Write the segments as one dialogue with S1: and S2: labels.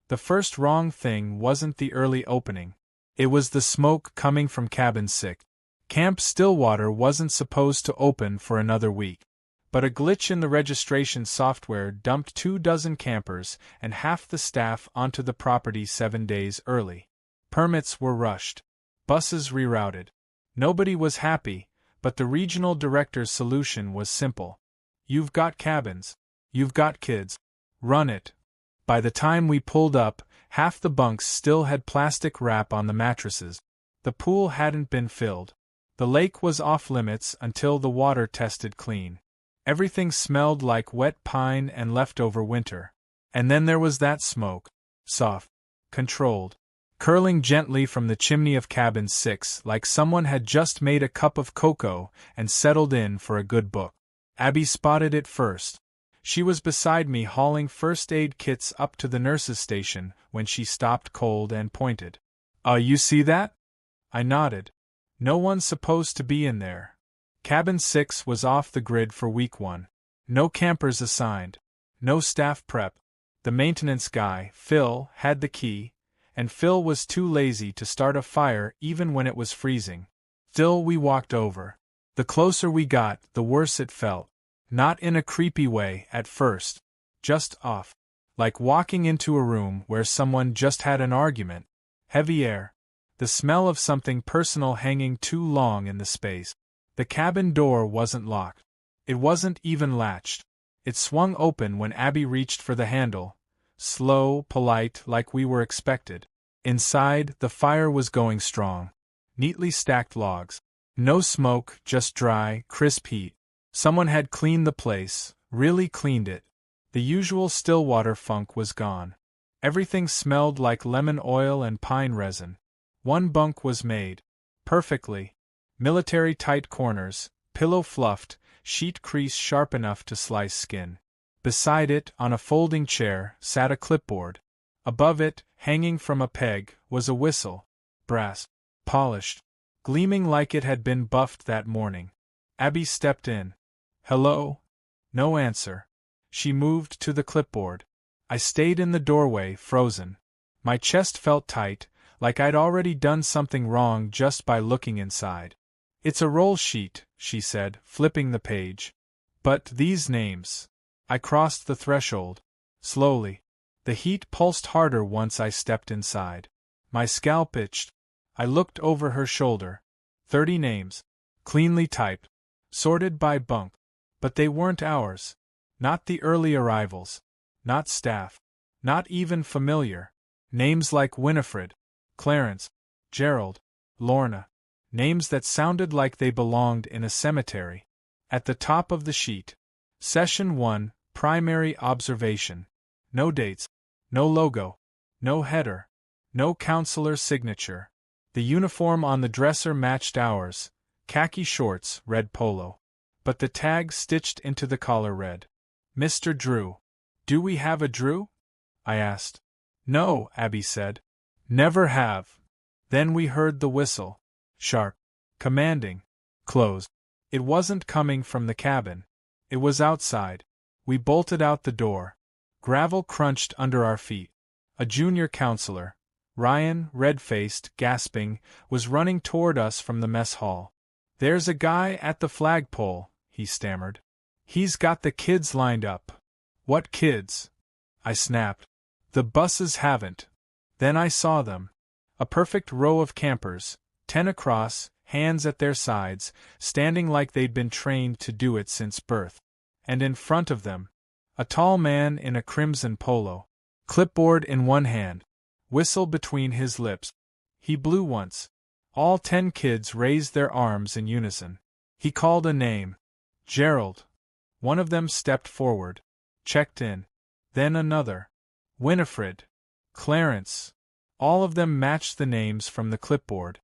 S1: The first wrong thing wasn't the early opening. It was the smoke coming from Cabin 6. Camp Stillwater wasn't supposed to open for another week. But a glitch in the registration software dumped 24 campers and half the staff onto the property 7 days early. Permits were rushed. Buses rerouted. Nobody was happy, but the regional director's solution was simple. You've got cabins. You've got kids. Run it. By the time we pulled up, half the bunks still had plastic wrap on the mattresses. The pool hadn't been filled. The lake was off limits until the water tested clean. Everything smelled like wet pine and leftover winter. And then there was that smoke. Soft. Controlled. Curling gently from the chimney of Cabin 6 like someone had just made a cup of cocoa and settled in for a good book. Abby spotted it first. She was beside me hauling first aid kits up to the nurse's station when she stopped cold and pointed. You see that? I nodded. No one's supposed to be in there. Cabin 6 was off the grid for week 1. No campers assigned. No staff prep. The maintenance guy, Phil, had the key, and Phil was too lazy to start a fire even when it was freezing. Still, we walked over. The closer we got, the worse it felt. Not in a creepy way at first. Just off. Like walking into a room where someone just had an argument. Heavy air. The smell of something personal hanging too long in the space. The cabin door wasn't locked. It wasn't even latched. It swung open when Abby reached for the handle. Slow, polite, like we were expected. Inside, the fire was going strong. Neatly stacked logs. No smoke, just dry, crisp heat. Someone had cleaned the place, really cleaned it. The usual Stillwater funk was gone. Everything smelled like lemon oil and pine resin. One bunk was made. Perfectly. Military tight corners, pillow fluffed, sheet crease sharp enough to slice skin. Beside it, on a folding chair, sat a clipboard. Above it, hanging from a peg, was a whistle. Brass. Polished. Gleaming like it had been buffed that morning. Abby stepped in. Hello? No answer. She moved to the clipboard. I stayed in the doorway, frozen. My chest felt tight, like I'd already done something wrong just by looking inside. It's a roll sheet, she said, flipping the page. But these names. I crossed the threshold. Slowly. The heat pulsed harder once I stepped inside. My scalp itched. I looked over her shoulder. 30 names. Cleanly typed. Sorted by bunk. But they weren't ours. Not the early arrivals. Not staff. Not even familiar. Names like Winifred, Clarence, Gerald, Lorna. Names that sounded like they belonged in a cemetery. At the top of the sheet. Session 1, Primary Observation. No dates. No logo. No header. No counselor signature. The uniform on the dresser matched ours. Khaki shorts, red polo. But the tag stitched into the collar read, Mr. Drew. Do we have a Drew? I asked. No, Abby said. Never have. Then we heard the whistle. Sharp. Commanding. Close. It wasn't coming from the cabin. It was outside. We bolted out the door. Gravel crunched under our feet. A junior counselor, Ryan, red-faced, gasping, was running toward us from the mess hall. There's a guy at the flagpole, he stammered. He's got the kids lined up. What kids? I snapped. The buses haven't. Then I saw them. A perfect row of campers, 10 across, hands at their sides, standing like they'd been trained to do it since birth. And in front of them, a tall man in a crimson polo, clipboard in one hand, whistle between his lips. He blew once. All 10 kids raised their arms in unison. He called a name. Gerald. One of them stepped forward. Checked in. Then another. Winifred. Clarence. All of them matched the names from the clipboard.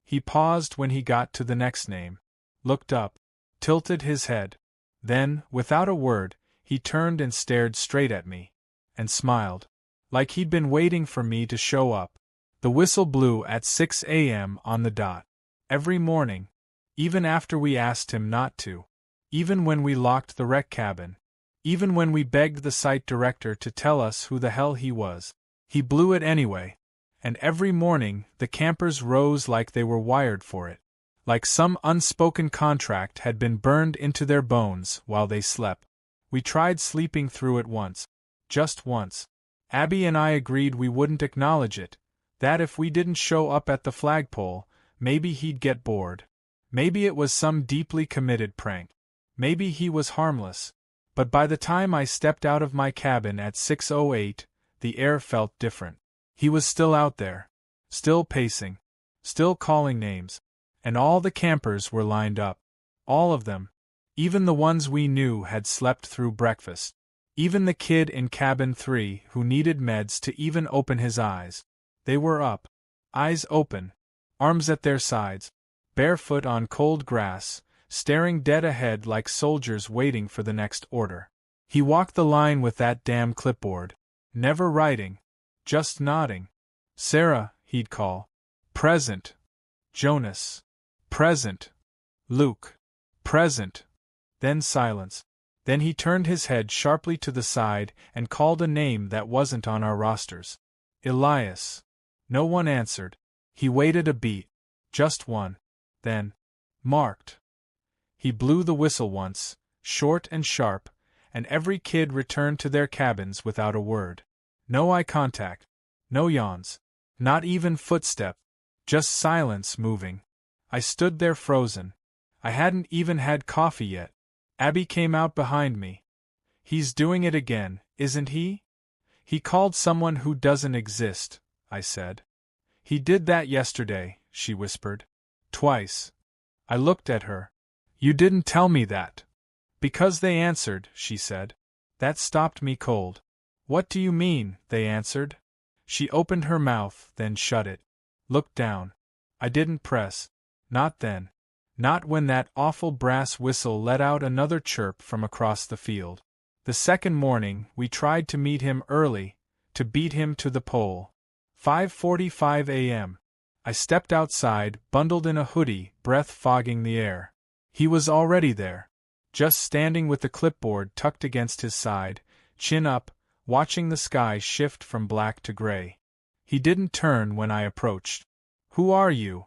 S1: He paused when he got to the next name. Looked up. Tilted his head. Then, without a word, he turned and stared straight at me. And smiled. Like he'd been waiting for me to show up. The whistle blew at 6 a.m. on the dot. Every morning. Even after we asked him not to. Even when we locked the rec cabin. Even when we begged the site director to tell us who the hell he was. He blew it anyway. And every morning the campers rose like they were wired for it. Like some unspoken contract had been burned into their bones while they slept. We tried sleeping through it once. Just once. Abby and I agreed we wouldn't acknowledge it, that if we didn't show up at the flagpole, maybe he'd get bored. Maybe it was some deeply committed prank. Maybe he was harmless. But by the time I stepped out of my cabin at 6:08, the air felt different. He was still out there. Still pacing. Still calling names. And all the campers were lined up. All of them. Even the ones we knew had slept through breakfast. Even the kid in cabin 3 who needed meds to even open his eyes. They were up. Eyes open. Arms at their sides. Barefoot on cold grass, staring dead ahead like soldiers waiting for the next order. He walked the line with that damn clipboard. Never writing. Just nodding. Sarah, he'd call. Present. Jonas. Present. Luke. Present. Then silence. Then he turned his head sharply to the side and called a name that wasn't on our rosters. Elias. No one answered. He waited a beat. Just one. Then. Marked. He blew the whistle once, short and sharp, and every kid returned to their cabins without a word. No eye contact. No yawns. Not even footstep. Just silence moving. I stood there frozen. I hadn't even had coffee yet. Abby came out behind me. He's doing it again, isn't he? He called someone who doesn't exist, I said. He did that yesterday, she whispered. Twice. I looked at her. You didn't tell me that. Because they answered, she said. That stopped me cold. What do you mean, they answered? She opened her mouth, then shut it. Looked down. I didn't press. Not then. Not when that awful brass whistle let out another chirp from across the field. The second morning, we tried to meet him early, to beat him to the pole. 5:45 a.m. I stepped outside, bundled in a hoodie, breath fogging the air. He was already there. Just standing with the clipboard tucked against his side, chin up, watching the sky shift from black to gray. He didn't turn when I approached. Who are you?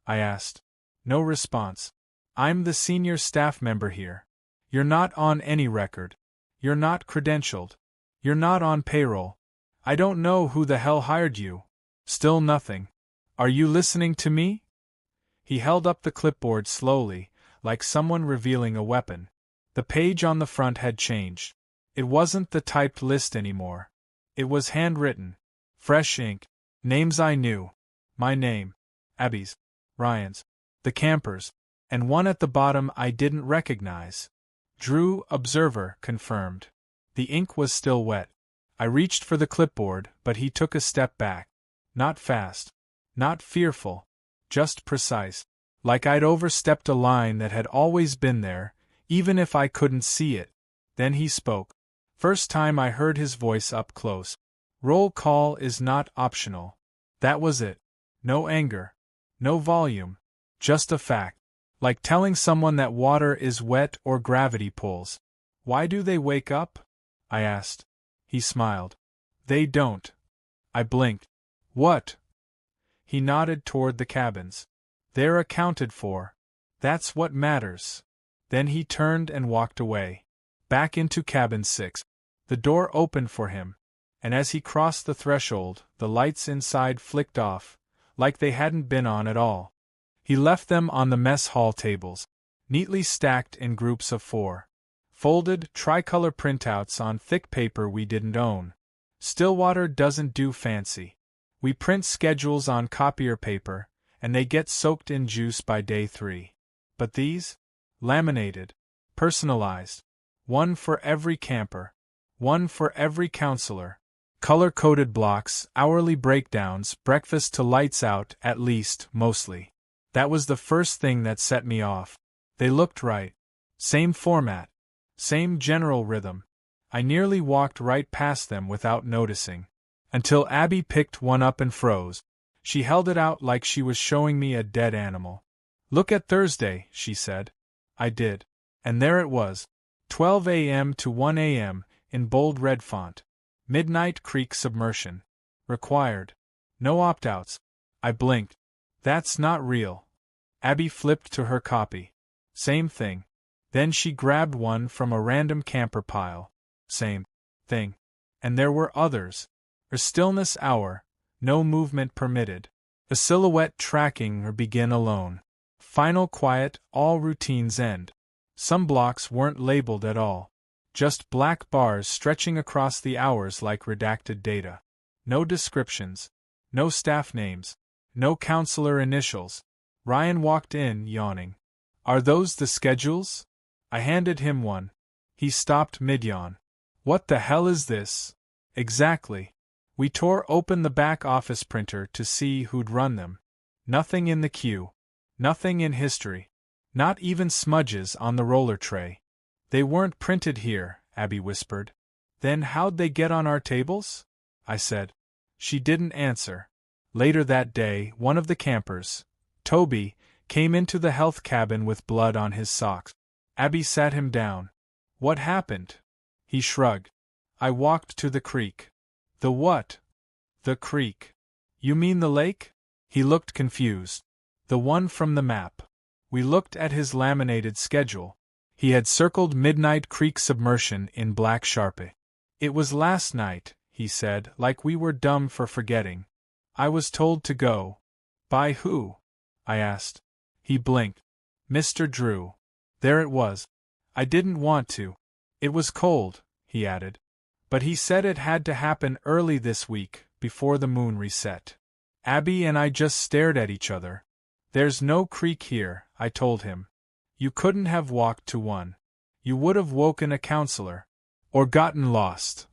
S1: I asked. No response. I'm the senior staff member here. You're not on any record. You're not credentialed. You're not on payroll. I don't know who the hell hired you. Still nothing. Are you listening to me? He held up the clipboard slowly, like someone revealing a weapon. The page on the front had changed. It wasn't the typed list anymore. It was handwritten. Fresh ink. Names I knew. My name. Abby's. Ryan's. The campers. And one at the bottom I didn't recognize. Drew, observer, confirmed. The ink was still wet. I reached for the clipboard, but he took a step back. Not fast. Not fearful. Just precise. Like I'd overstepped a line that had always been there, even if I couldn't see it. Then he spoke. First time I heard his voice up close. Roll call is not optional. That was it. No anger. No volume. Just a fact. Like telling someone that water is wet or gravity pulls. Why do they wake up? I asked. He smiled. They don't. I blinked. What? He nodded toward the cabins. They're accounted for. That's what matters. Then he turned and walked away. Back into cabin 6. The door opened for him. And as he crossed the threshold, the lights inside flicked off, like they hadn't been on at all. He left them on the mess hall tables, neatly stacked in groups of 4. Folded, tricolor printouts on thick paper we didn't own. Stillwater doesn't do fancy. We print schedules on copier paper, and they get soaked in juice by day 3. But these? Laminated. Personalized. One for every camper. One for every counselor. Color-coded blocks, hourly breakdowns, breakfast to lights out, at least, mostly. That was the first thing that set me off. They looked right. Same format. Same general rhythm. I nearly walked right past them without noticing. Until Abby picked one up and froze. She held it out like she was showing me a dead animal. Look at Thursday, she said. I did. And there it was. 12 a.m. to 1 a.m., in bold red font. Midnight Creek Submersion. Required. No opt-outs. I blinked. That's not real. Abby flipped to her copy. Same thing. Then she grabbed one from a random camper pile. Same thing. And there were others. A stillness hour, no movement permitted. A silhouette tracking or begin alone. Final quiet, all routines end. Some blocks weren't labeled at all. Just black bars stretching across the hours like redacted data. No descriptions. No staff names. No counselor initials. Ryan walked in, yawning. Are those the schedules? I handed him one. He stopped mid-yawn. What the hell is this? Exactly. We tore open the back office printer to see who'd run them. Nothing in the queue. Nothing in history. Not even smudges on the roller tray. They weren't printed here, Abby whispered. Then how'd they get on our tables? I said. She didn't answer. Later that day, one of the campers, Toby, came into the health cabin with blood on his socks. Abby sat him down. What happened? He shrugged. I walked to the creek. The what? The creek. You mean the lake? He looked confused. The one from the map. We looked at his laminated schedule. He had circled Midnight Creek submersion in black Sharpie. It was last night, he said, like we were dumb for forgetting. I was told to go. By who? I asked. He blinked. Mr. Drew. There it was. I didn't want to. It was cold, he added. But he said it had to happen early this week, before the moon reset. Abby and I just stared at each other. There's no creek here, I told him. You couldn't have walked to one. You would have woken a counselor. Or gotten lost.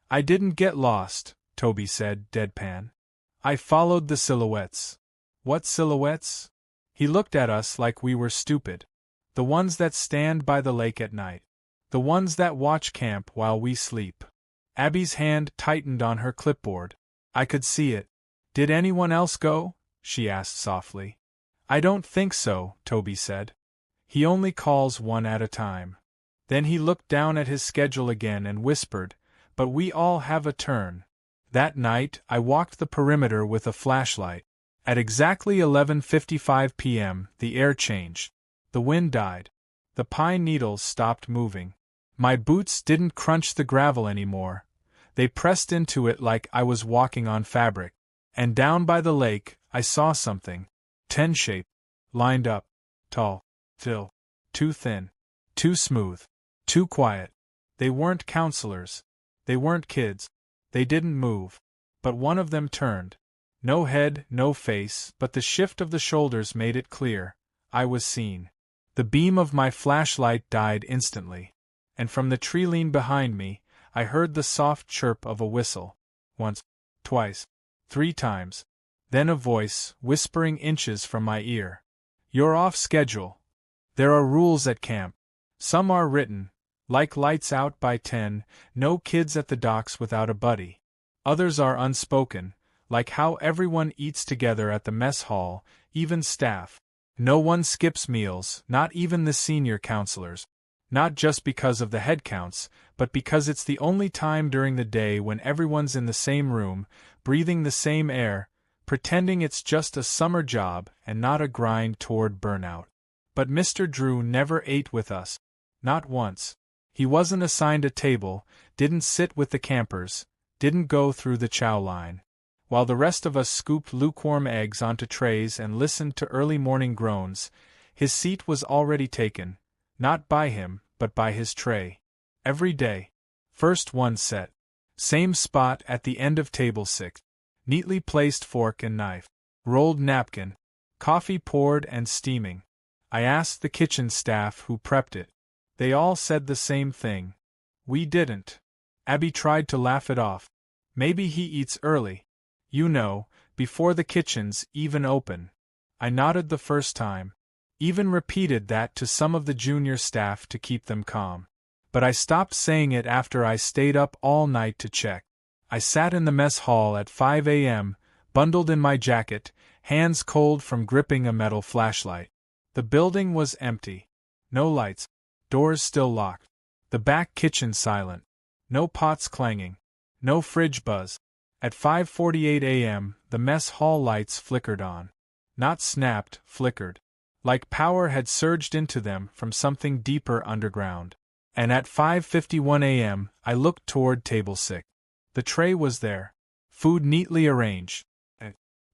S1: I didn't get lost, Toby said, deadpan. I followed the silhouettes. What silhouettes? He looked at us like we were stupid. The ones that stand by the lake at night. The ones that watch camp while we sleep. Abby's hand tightened on her clipboard. I could see it. Did anyone else go? She asked softly. I don't think so, Toby said. He only calls one at a time. Then he looked down at his schedule again and whispered, but we all have a turn. That night, I walked the perimeter with a flashlight. At exactly 11:55 p.m., the air changed. The wind died. The pine needles stopped moving. My boots didn't crunch the gravel anymore. They pressed into it like I was walking on fabric. And down by the lake, I saw something. 10-shaped. Lined up. Tall. Thin. Too thin. Too smooth. Too quiet. They weren't counselors. They weren't kids. They didn't move. But one of them turned. No head, no face, but the shift of the shoulders made it clear. I was seen. The beam of my flashlight died instantly. And from the tree lean behind me, I heard the soft chirp of a whistle. Once. Twice. 3 times. Then a voice, whispering inches from my ear. You're off schedule. There are rules at camp. Some are written. Like lights out by 10, no kids at the docks without a buddy. Others are unspoken, like how everyone eats together at the mess hall, even staff. No one skips meals, not even the senior counselors. Not just because of the head counts, but because it's the only time during the day when everyone's in the same room, breathing the same air, pretending it's just a summer job and not a grind toward burnout. But Mr. Drew never ate with us. Not once. He wasn't assigned a table, didn't sit with the campers, didn't go through the chow line. While the rest of us scooped lukewarm eggs onto trays and listened to early morning groans, his seat was already taken, not by him, but by his tray. Every day. First one set. Same spot at the end of table 6. Neatly placed fork and knife. Rolled napkin. Coffee poured and steaming. I asked the kitchen staff who prepped it. They all said the same thing. We didn't. Abby tried to laugh it off. Maybe he eats early. You know, before the kitchen's even open. I nodded the first time. Even repeated that to some of the junior staff to keep them calm. But I stopped saying it after I stayed up all night to check. I sat in the mess hall at 5 a.m., bundled in my jacket, hands cold from gripping a metal flashlight. The building was empty. No lights. Doors still locked. The back kitchen silent. No pots clanging. No fridge buzz. At 5:48 a.m., the mess hall lights flickered on. Not snapped, flickered. Like power had surged into them from something deeper underground. And at 5:51 a.m., I looked toward table 6. The tray was there. Food neatly arranged.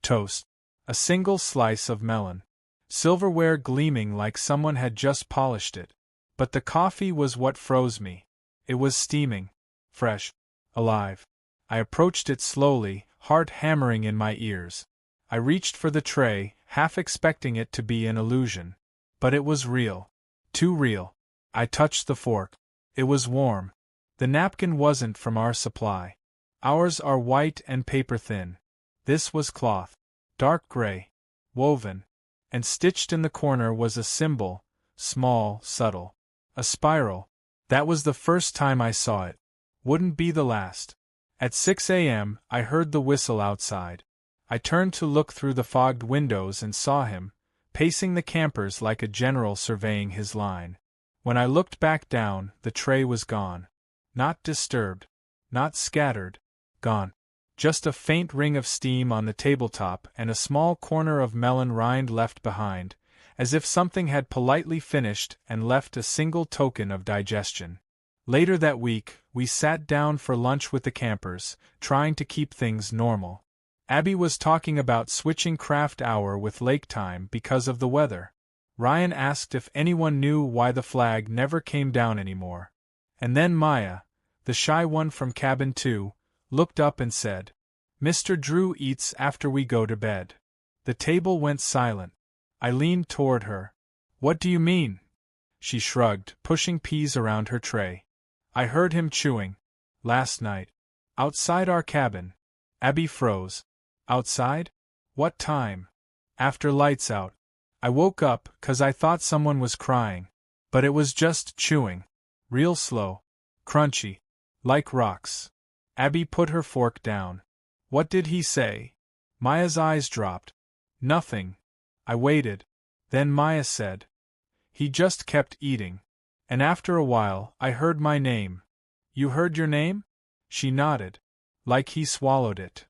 S1: Toast. A single slice of melon. Silverware gleaming like someone had just polished it. But the coffee was what froze me. It was steaming. Fresh. Alive. I approached it slowly, heart hammering in my ears. I reached for the tray, half expecting it to be an illusion. But it was real. Too real. I touched the fork. It was warm. The napkin wasn't from our supply. Ours are white and paper thin. This was cloth. Dark gray. Woven. And stitched in the corner was a symbol, small, subtle. A spiral. That was the first time I saw it. Wouldn't be the last. At 6 a.m., I heard the whistle outside. I turned to look through the fogged windows and saw him, pacing the campers like a general surveying his line. When I looked back down, the tray was gone. Not disturbed. Not scattered. Gone. Just a faint ring of steam on the tabletop and a small corner of melon rind left behind, as if something had politely finished and left a single token of digestion. Later that week, we sat down for lunch with the campers, trying to keep things normal. Abby was talking about switching craft hour with lake time because of the weather. Ryan asked if anyone knew why the flag never came down anymore. And then Maya, the shy one from cabin 2, looked up and said, "Mr. Drew eats after we go to bed." The table went silent. I leaned toward her. "What do you mean?" She shrugged, pushing peas around her tray. "I heard him chewing. Last night. Outside our cabin." Abby froze. "Outside? What time?" "After lights out. I woke up 'cause I thought someone was crying. But it was just chewing. Real slow. Crunchy. Like rocks." Abby put her fork down. "What did he say?" Maya's eyes dropped. "Nothing." I waited. Then Maya said, "He just kept eating. And after a while, I heard my name." "You heard your name?" She nodded. "Like he swallowed it."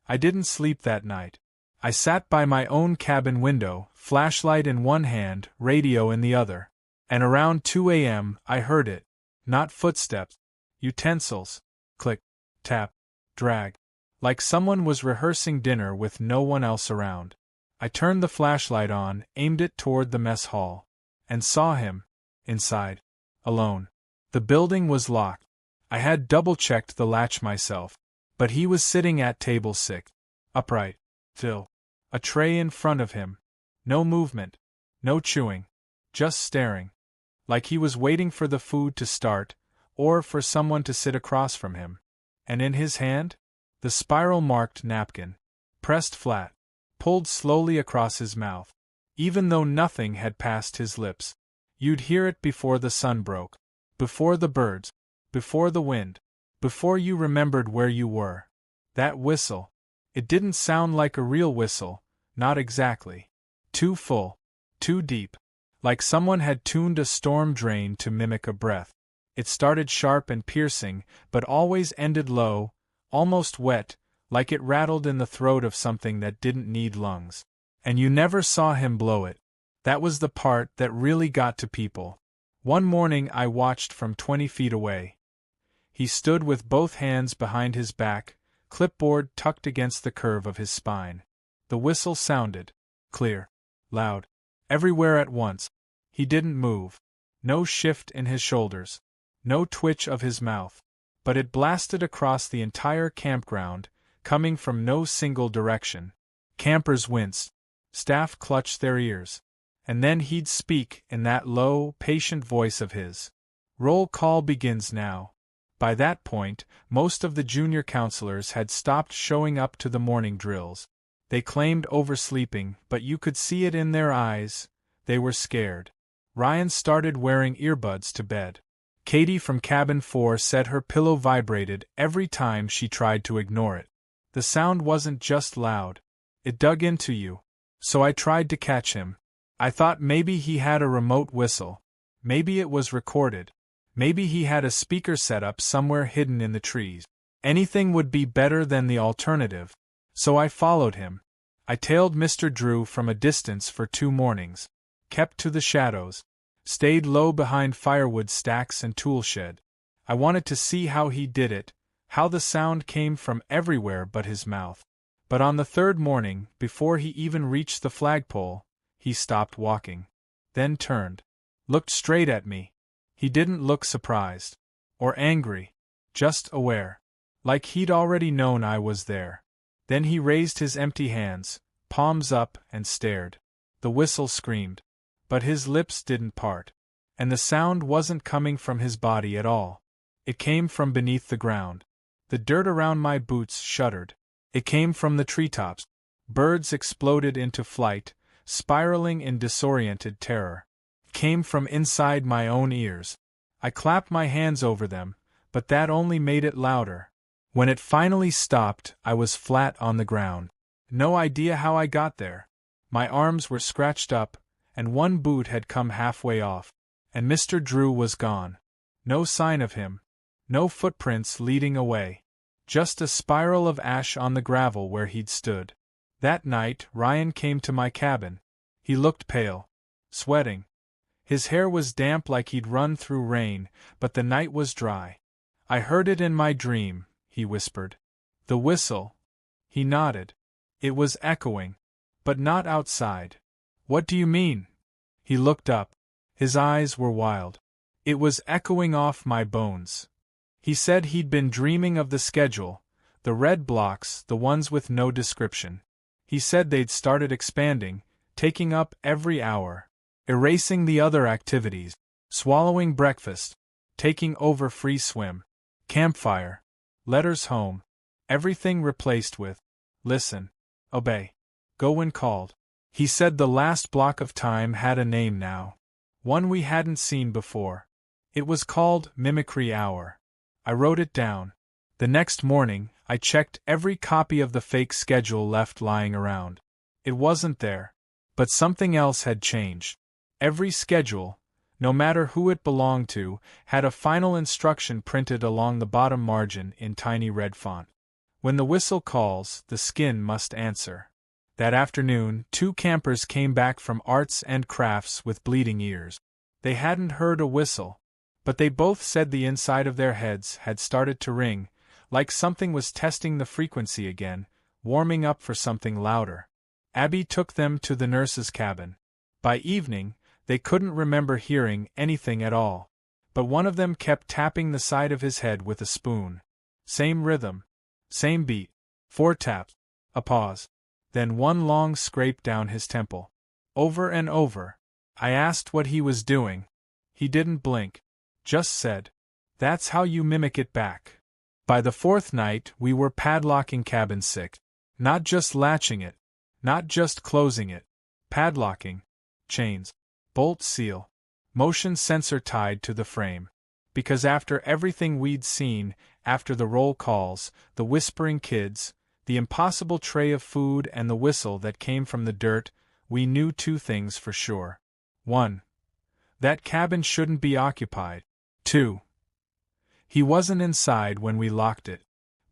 S1: I didn't sleep that night. I sat by my own cabin window, flashlight in one hand, radio in the other. And around 2 a.m., I heard it. Not footsteps. Utensils. Click. Tap. Drag. Like someone was rehearsing dinner with no one else around. I turned the flashlight on, aimed it toward the mess hall. And saw him. Inside. Alone. The building was locked. I had double-checked the latch myself. But he was sitting at table 6. Upright. Still. A tray in front of him. No movement. No chewing. Just staring. Like he was waiting for the food to start, or for someone to sit across from him. And in his hand? The spiral-marked napkin. Pressed flat. Pulled slowly across his mouth. Even though nothing had passed his lips. You'd hear it before the sun broke. Before the birds. Before the wind. Before you remembered where you were. That whistle. It didn't sound like a real whistle, not exactly. Too full. Too deep. Like someone had tuned a storm drain to mimic a breath. It started sharp and piercing, but always ended low, almost wet, like it rattled in the throat of something that didn't need lungs. And you never saw him blow it. That was the part that really got to people. One morning I watched from 20 feet away. He stood with both hands behind his back, clipboard tucked against the curve of his spine. The whistle sounded. Clear. Loud. Everywhere at once. He didn't move. No shift in his shoulders. No twitch of his mouth. But it blasted across the entire campground, coming from no single direction. Campers winced. Staff clutched their ears. And then he'd speak in that low, patient voice of his. "Roll call begins now." By that point, most of the junior counselors had stopped showing up to the morning drills. They claimed oversleeping, but you could see it in their eyes. They were scared. Ryan started wearing earbuds to bed. Katie from cabin 4 said her pillow vibrated every time she tried to ignore it. The sound wasn't just loud. It dug into you. So I tried to catch him. I thought maybe he had a remote whistle. Maybe it was recorded. Maybe he had a speaker set up somewhere hidden in the trees. Anything would be better than the alternative. So I followed him. I tailed Mr. Drew from a distance for 2 mornings. Kept to the shadows. Stayed low behind firewood stacks and toolshed. I wanted to see how he did it, how the sound came from everywhere but his mouth. But on the 3rd morning, before he even reached the flagpole, he stopped walking. Then turned. Looked straight at me. He didn't look surprised. Or angry. Just aware. Like he'd already known I was there. Then he raised his empty hands, palms up, and stared. The whistle screamed. But his lips didn't part. And the sound wasn't coming from his body at all. It came from beneath the ground. The dirt around my boots shuddered. It came from the treetops. Birds exploded into flight, spiraling in disoriented terror. It came from inside my own ears. I clapped my hands over them, but that only made it louder. When it finally stopped, I was flat on the ground. No idea how I got there. My arms were scratched up, and one boot had come halfway off. And Mr. Drew was gone. No sign of him. No footprints leading away. Just a spiral of ash on the gravel where he'd stood. That night, Ryan came to my cabin. He looked pale. Sweating. His hair was damp like he'd run through rain, but the night was dry. I heard it in my dream, he whispered. The whistle. He nodded. It was echoing. But not outside. What do you mean? He looked up. His eyes were wild. It was echoing off my bones. He said he'd been dreaming of the schedule, the red blocks, the ones with no description. He said they'd started expanding, taking up every hour, erasing the other activities, swallowing breakfast, taking over free swim, campfire, letters home, everything replaced with, listen, obey, go when called. He said the last block of time had a name now. One we hadn't seen before. It was called Mimicry Hour. I wrote it down. The next morning, I checked every copy of the fake schedule left lying around. It wasn't there. But something else had changed. Every schedule, no matter who it belonged to, had a final instruction printed along the bottom margin in tiny red font. When the whistle calls, the skin must answer. That afternoon, 2 campers came back from arts and crafts with bleeding ears. They hadn't heard a whistle, but they both said the inside of their heads had started to ring, like something was testing the frequency again, warming up for something louder. Abby took them to the nurse's cabin. By evening, they couldn't remember hearing anything at all, but one of them kept tapping the side of his head with a spoon. Same rhythm, same beat, 4 taps, a pause, then one long scrape down his temple. Over and over. I asked what he was doing. He didn't blink. Just said, "That's how you mimic it back." By the 4th night, we were padlocking cabin 6. Not just latching it. Not just closing it. Padlocking. Chains. Bolt seal. Motion sensor tied to the frame. Because after everything we'd seen, after the roll calls, the whispering kids, the impossible tray of food and the whistle that came from the dirt, we knew 2 things for sure. 1. That cabin shouldn't be occupied. 2. He wasn't inside when we locked it.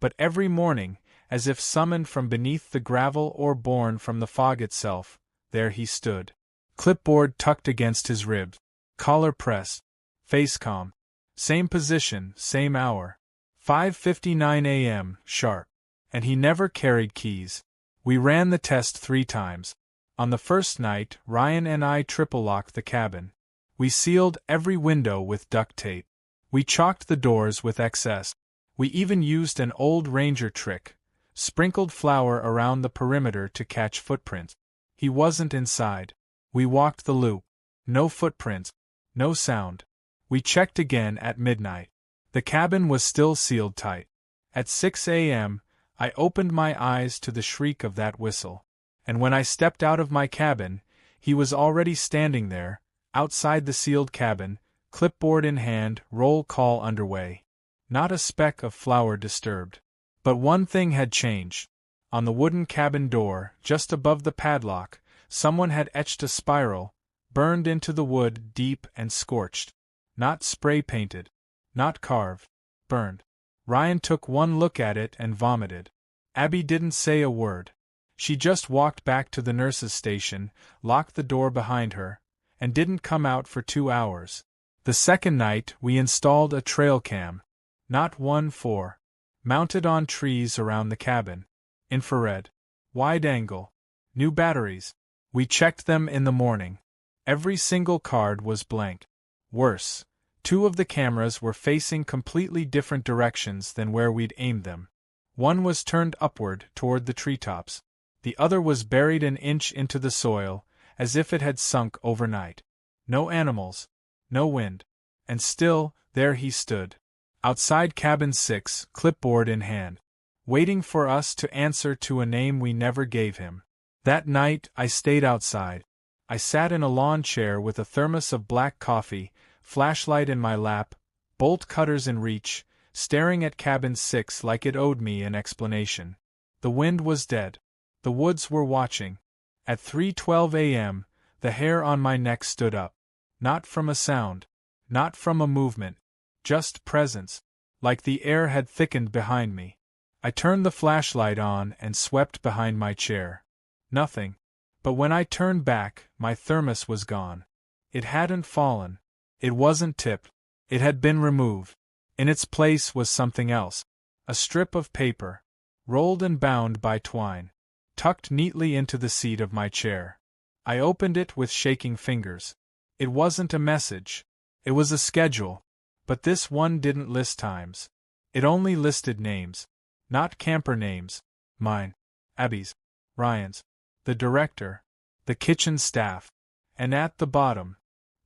S1: But every morning, as if summoned from beneath the gravel or born from the fog itself, there he stood. Clipboard tucked against his ribs. Collar pressed. Face calm. Same position, same hour. 5:59 a.m., sharp. And he never carried keys. We ran the test 3 times. On the first night, Ryan and I triple-locked the cabin. We sealed every window with duct tape. We chalked the doors with excess. We even used an old ranger trick, sprinkled flour around the perimeter to catch footprints. He wasn't inside. We walked the loop. No footprints. No sound. We checked again at midnight. The cabin was still sealed tight. At 6 a.m., I opened my eyes to the shriek of that whistle. And when I stepped out of my cabin, he was already standing there, outside the sealed cabin, clipboard in hand, roll call underway. Not a speck of flour disturbed. But one thing had changed. On the wooden cabin door, just above the padlock, someone had etched a spiral, burned into the wood deep and scorched. Not spray-painted. Not carved. Burned. Ryan took one look at it and vomited. Abby didn't say a word. She just walked back to the nurse's station, locked the door behind her, and didn't come out for 2 hours. The second night we installed a trail cam. Not 1-4. Mounted on trees around the cabin. Infrared. Wide angle. New batteries. We checked them in the morning. Every single card was blank. Worse, 2 of the cameras were facing completely different directions than where we'd aimed them. One was turned upward toward the treetops. The other was buried an inch into the soil, as if it had sunk overnight. No animals. No wind. And still, there he stood. Outside cabin 6, clipboard in hand. Waiting for us to answer to a name we never gave him. That night, I stayed outside. I sat in a lawn chair with a thermos of black coffee, flashlight in my lap, bolt cutters in reach, staring at cabin 6 like it owed me an explanation. The wind was dead. The woods were watching. At 3:12 a.m., the hair on my neck stood up. Not from a sound. Not from a movement. Just presence. Like the air had thickened behind me. I turned the flashlight on and swept behind my chair. Nothing. But when I turned back, my thermos was gone. It hadn't fallen. It wasn't tipped. It had been removed. In its place was something else. A strip of paper. Rolled and bound by twine. Tucked neatly into the seat of my chair. I opened it with shaking fingers. It wasn't a message. It was a schedule. But this one didn't list times. It only listed names. Not camper names. Mine. Abby's. Ryan's. The director. The kitchen staff. And at the bottom,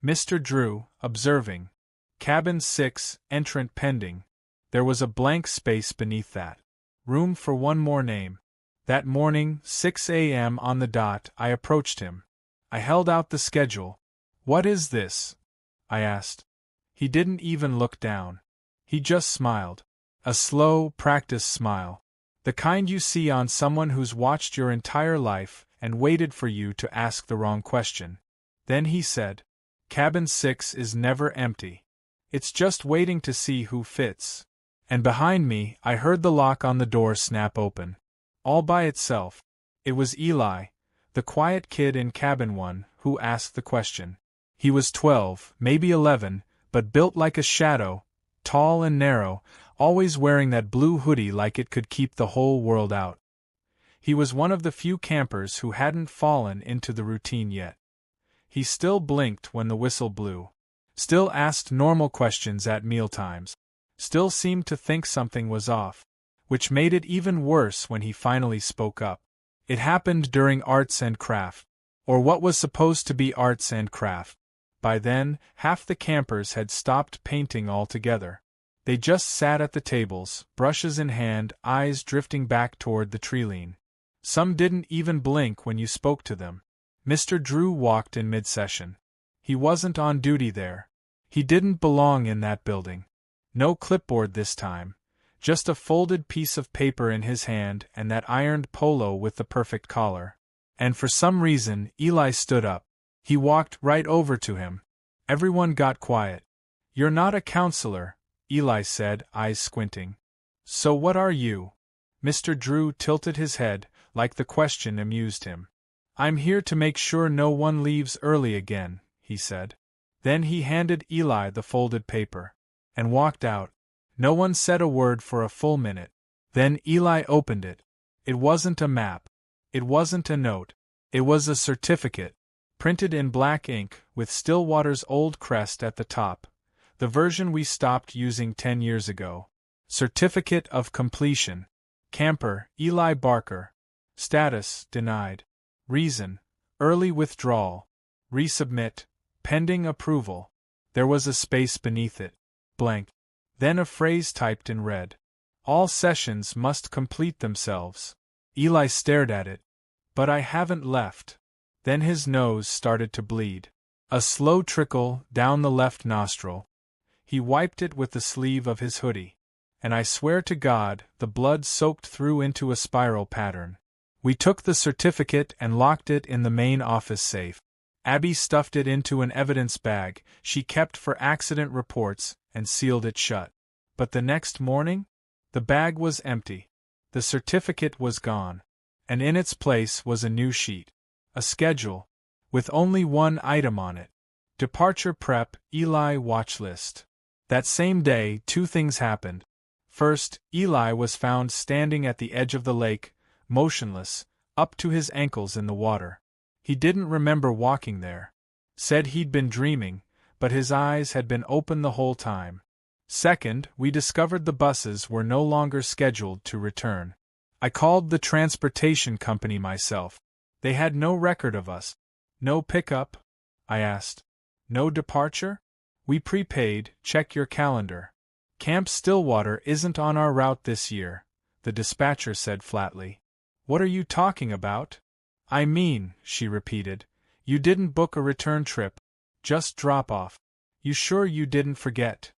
S1: Mr. Drew, observing. Cabin 6, entrant pending. There was a blank space beneath that. Room for one more name. That morning, 6 a.m. on the dot, I approached him. I held out the schedule. "What is this?" I asked. He didn't even look down. He just smiled. A slow, practiced smile. The kind you see on someone who's watched your entire life and waited for you to ask the wrong question. Then he said, "Cabin 6 is never empty. It's just waiting to see who fits." And behind me, I heard the lock on the door snap open. All by itself. It was Eli, the quiet kid in cabin 1, who asked the question. He was 12, maybe 11, but built like a shadow, tall and narrow, always wearing that blue hoodie like it could keep the whole world out. He was one of the few campers who hadn't fallen into the routine yet. He still blinked when the whistle blew. Still asked normal questions at mealtimes. Still seemed to think something was off. Which made it even worse when he finally spoke up. It happened during arts and craft. Or what was supposed to be arts and craft. By then, half the campers had stopped painting altogether. They just sat at the tables, brushes in hand, eyes drifting back toward the treeline. Some didn't even blink when you spoke to them. Mr. Drew walked in mid-session. He wasn't on duty there. He didn't belong in that building. No clipboard this time. Just a folded piece of paper in his hand and that ironed polo with the perfect collar. And for some reason, Eli stood up. He walked right over to him. Everyone got quiet. "You're not a counselor," Eli said, eyes squinting. "So what are you?" Mr. Drew tilted his head, like the question amused him. "I'm here to make sure no one leaves early again," he said. Then he handed Eli the folded paper. And walked out. No one said a word for a full minute. Then Eli opened it. It wasn't a map. It wasn't a note. It was a certificate. Printed in black ink, with Stillwater's old crest at the top. The version we stopped using 10 years ago. Certificate of completion. Camper, Eli Barker. Status, denied. Reason, early withdrawal. Resubmit, pending approval. There was a space beneath it. Blank. Then a phrase typed in red. All sessions must complete themselves. Eli stared at it. But I haven't left. Then his nose started to bleed. A slow trickle down the left nostril. He wiped it with the sleeve of his hoodie. And I swear to God, the blood soaked through into a spiral pattern. We took the certificate and locked it in the main office safe. Abby stuffed it into an evidence bag she kept for accident reports and sealed it shut. But the next morning? The bag was empty. The certificate was gone. And in its place was a new sheet. A schedule. With only one item on it. Departure prep, Eli watch list. That same day, two things happened. First, Eli was found standing at the edge of the lake, motionless, up to his ankles in the water. He didn't remember walking there. Said he'd been dreaming, but his eyes had been open the whole time. Second, we discovered the buses were no longer scheduled to return. I called the transportation company myself. They had no record of us. No pickup? I asked. No departure? We prepaid, check your calendar. Camp Stillwater isn't on our route this year, the dispatcher said flatly. What are you talking about? I mean, she repeated, you didn't book a return trip. Just drop off. You sure you didn't forget?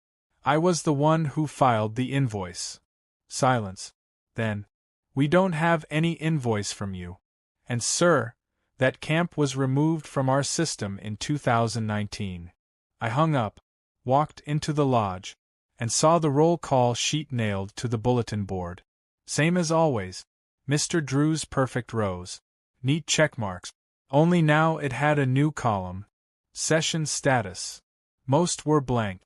S1: I was the one who filed the invoice. Silence. Then, we don't have any invoice from you. And sir, that camp was removed from our system in 2019. I hung up, walked into the lodge, and saw the roll call sheet nailed to the bulletin board. Same as always. Mr. Drew's perfect rows. Neat checkmarks. Only now it had a new column. Session status. Most were blank,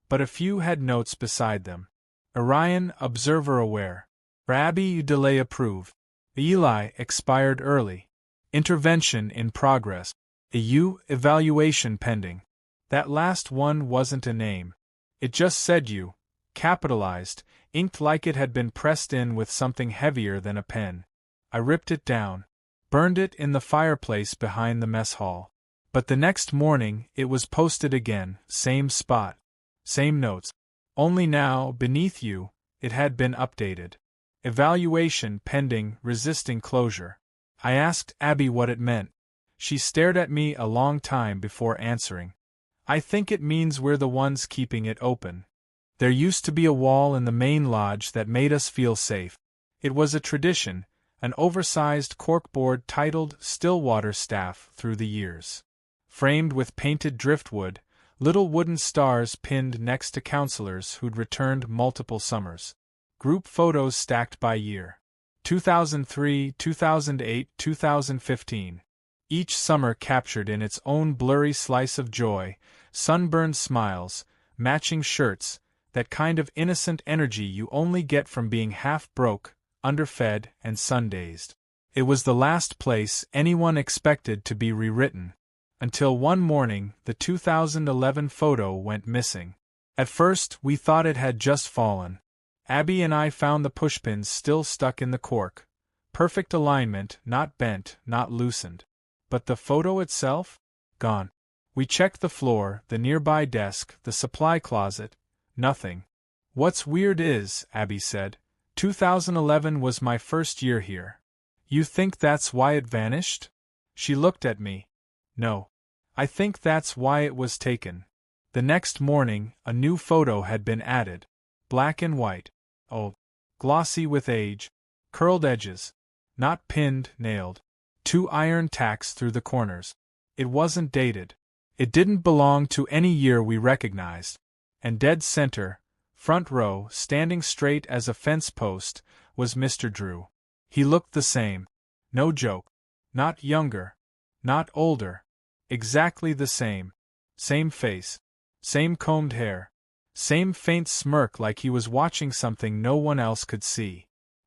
S1: but a few had notes beside them. Orion, observer aware. Rabbi, delay approved. Eli, expired early. Intervention in progress. EU, evaluation pending. That last one wasn't a name. It just said U, capitalized, inked like it had been pressed in with something heavier than a pen. I ripped it down, burned it in the fireplace behind the mess hall. But the next morning it was posted again, same spot, same notes. Only now, beneath U, it had been updated. Evaluation pending, resisting closure. I asked Abby what it meant. She stared at me a long time before answering. I think it means we're the ones keeping it open. There used to be a wall in the main lodge that made us feel safe. It was a tradition, an oversized corkboard titled Stillwater Staff through the years. Framed with painted driftwood, little wooden stars pinned next to counselors who'd returned multiple summers. Group photos stacked by year. 2003, 2008, 2015. Each summer captured in its own blurry slice of joy, sunburned smiles, matching shirts, that kind of innocent energy you only get from being half broke, underfed, and sun-dazed. It was the last place anyone expected to be rewritten. Until one morning, the 2011 photo went missing. At first, we thought it had just fallen. Abby and I found the pushpins still stuck in the cork. Perfect alignment, not bent, not loosened. But the photo itself? Gone. We checked the floor, the nearby desk, the supply closet. Nothing. What's weird is, Abby said, 2011 was my first year here. You think that's why it vanished? She looked at me. No. I think that's why it was taken. The next morning, a new photo had been added. Black and white. Oh. Glossy with age. Curled edges. Not pinned, nailed. 2 iron tacks through the corners. It wasn't dated. It didn't belong to any year we recognized. And dead center, front row, standing straight as a fence post, was Mr. Drew. He looked the same. No joke. Not younger. Not older. Exactly the same. Same face. Same combed hair. Same faint smirk like he was watching something no one else could see.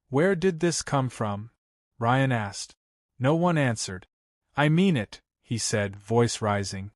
S1: Where did this come from? Ryan asked. No one answered. I mean it, he said, voice rising.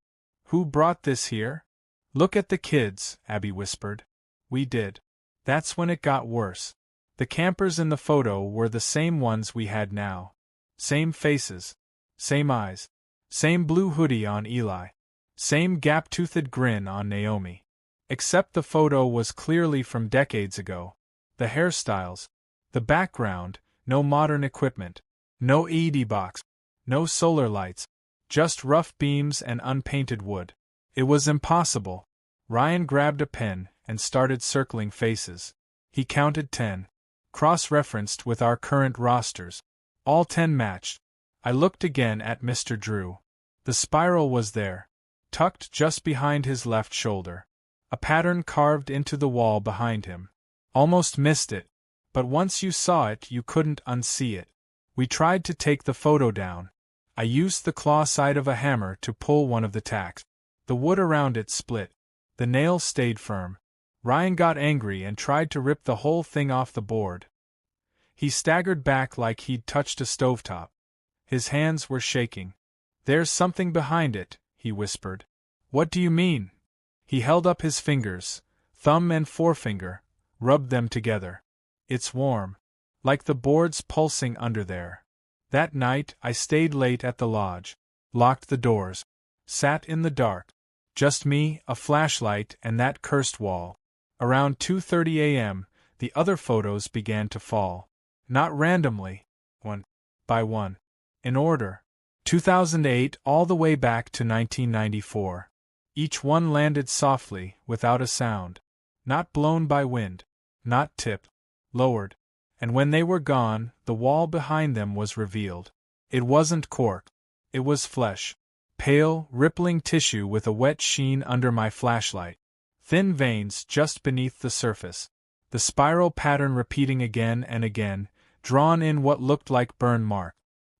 S1: Who brought this here? Look at the kids, Abby whispered. We did. That's when it got worse. The campers in the photo were the same ones we had now. Same faces. Same eyes. Same blue hoodie on Eli. Same gap-toothed grin on Naomi. Except the photo was clearly from decades ago. The hairstyles. The background, no modern equipment. No ED box. No solar lights. Just rough beams and unpainted wood. It was impossible. Ryan grabbed a pen and started circling faces. He counted 10. Cross-referenced with our current rosters. All 10 matched. I looked again at Mr. Drew. The spiral was there, tucked just behind his left shoulder. A pattern carved into the wall behind him. Almost missed it. But once you saw it, you couldn't unsee it. We tried to take the photo down. I used the claw side of a hammer to pull one of the tacks. The wood around it split. The nail stayed firm. Ryan got angry and tried to rip the whole thing off the board. He staggered back like he'd touched a stovetop. His hands were shaking. "There's something behind it," he whispered. "What do you mean?" He held up his fingers, thumb and forefinger, rubbed them together. "It's warm. Like the boards pulsing under there." That night I stayed late at the lodge, locked the doors, sat in the dark. Just me, a flashlight, and that cursed wall. Around 2:30 a.m., the other photos began to fall. Not randomly, one by one. In order. 2008 all the way back to 1994. Each one landed softly, without a sound. Not blown by wind. Not tipped. Lowered. And when they were gone, the wall behind them was revealed. It wasn't cork. It was flesh. Pale, rippling tissue with a wet sheen under my flashlight. Thin veins just beneath the surface. The spiral pattern repeating again and again, drawn in what looked like burn mark.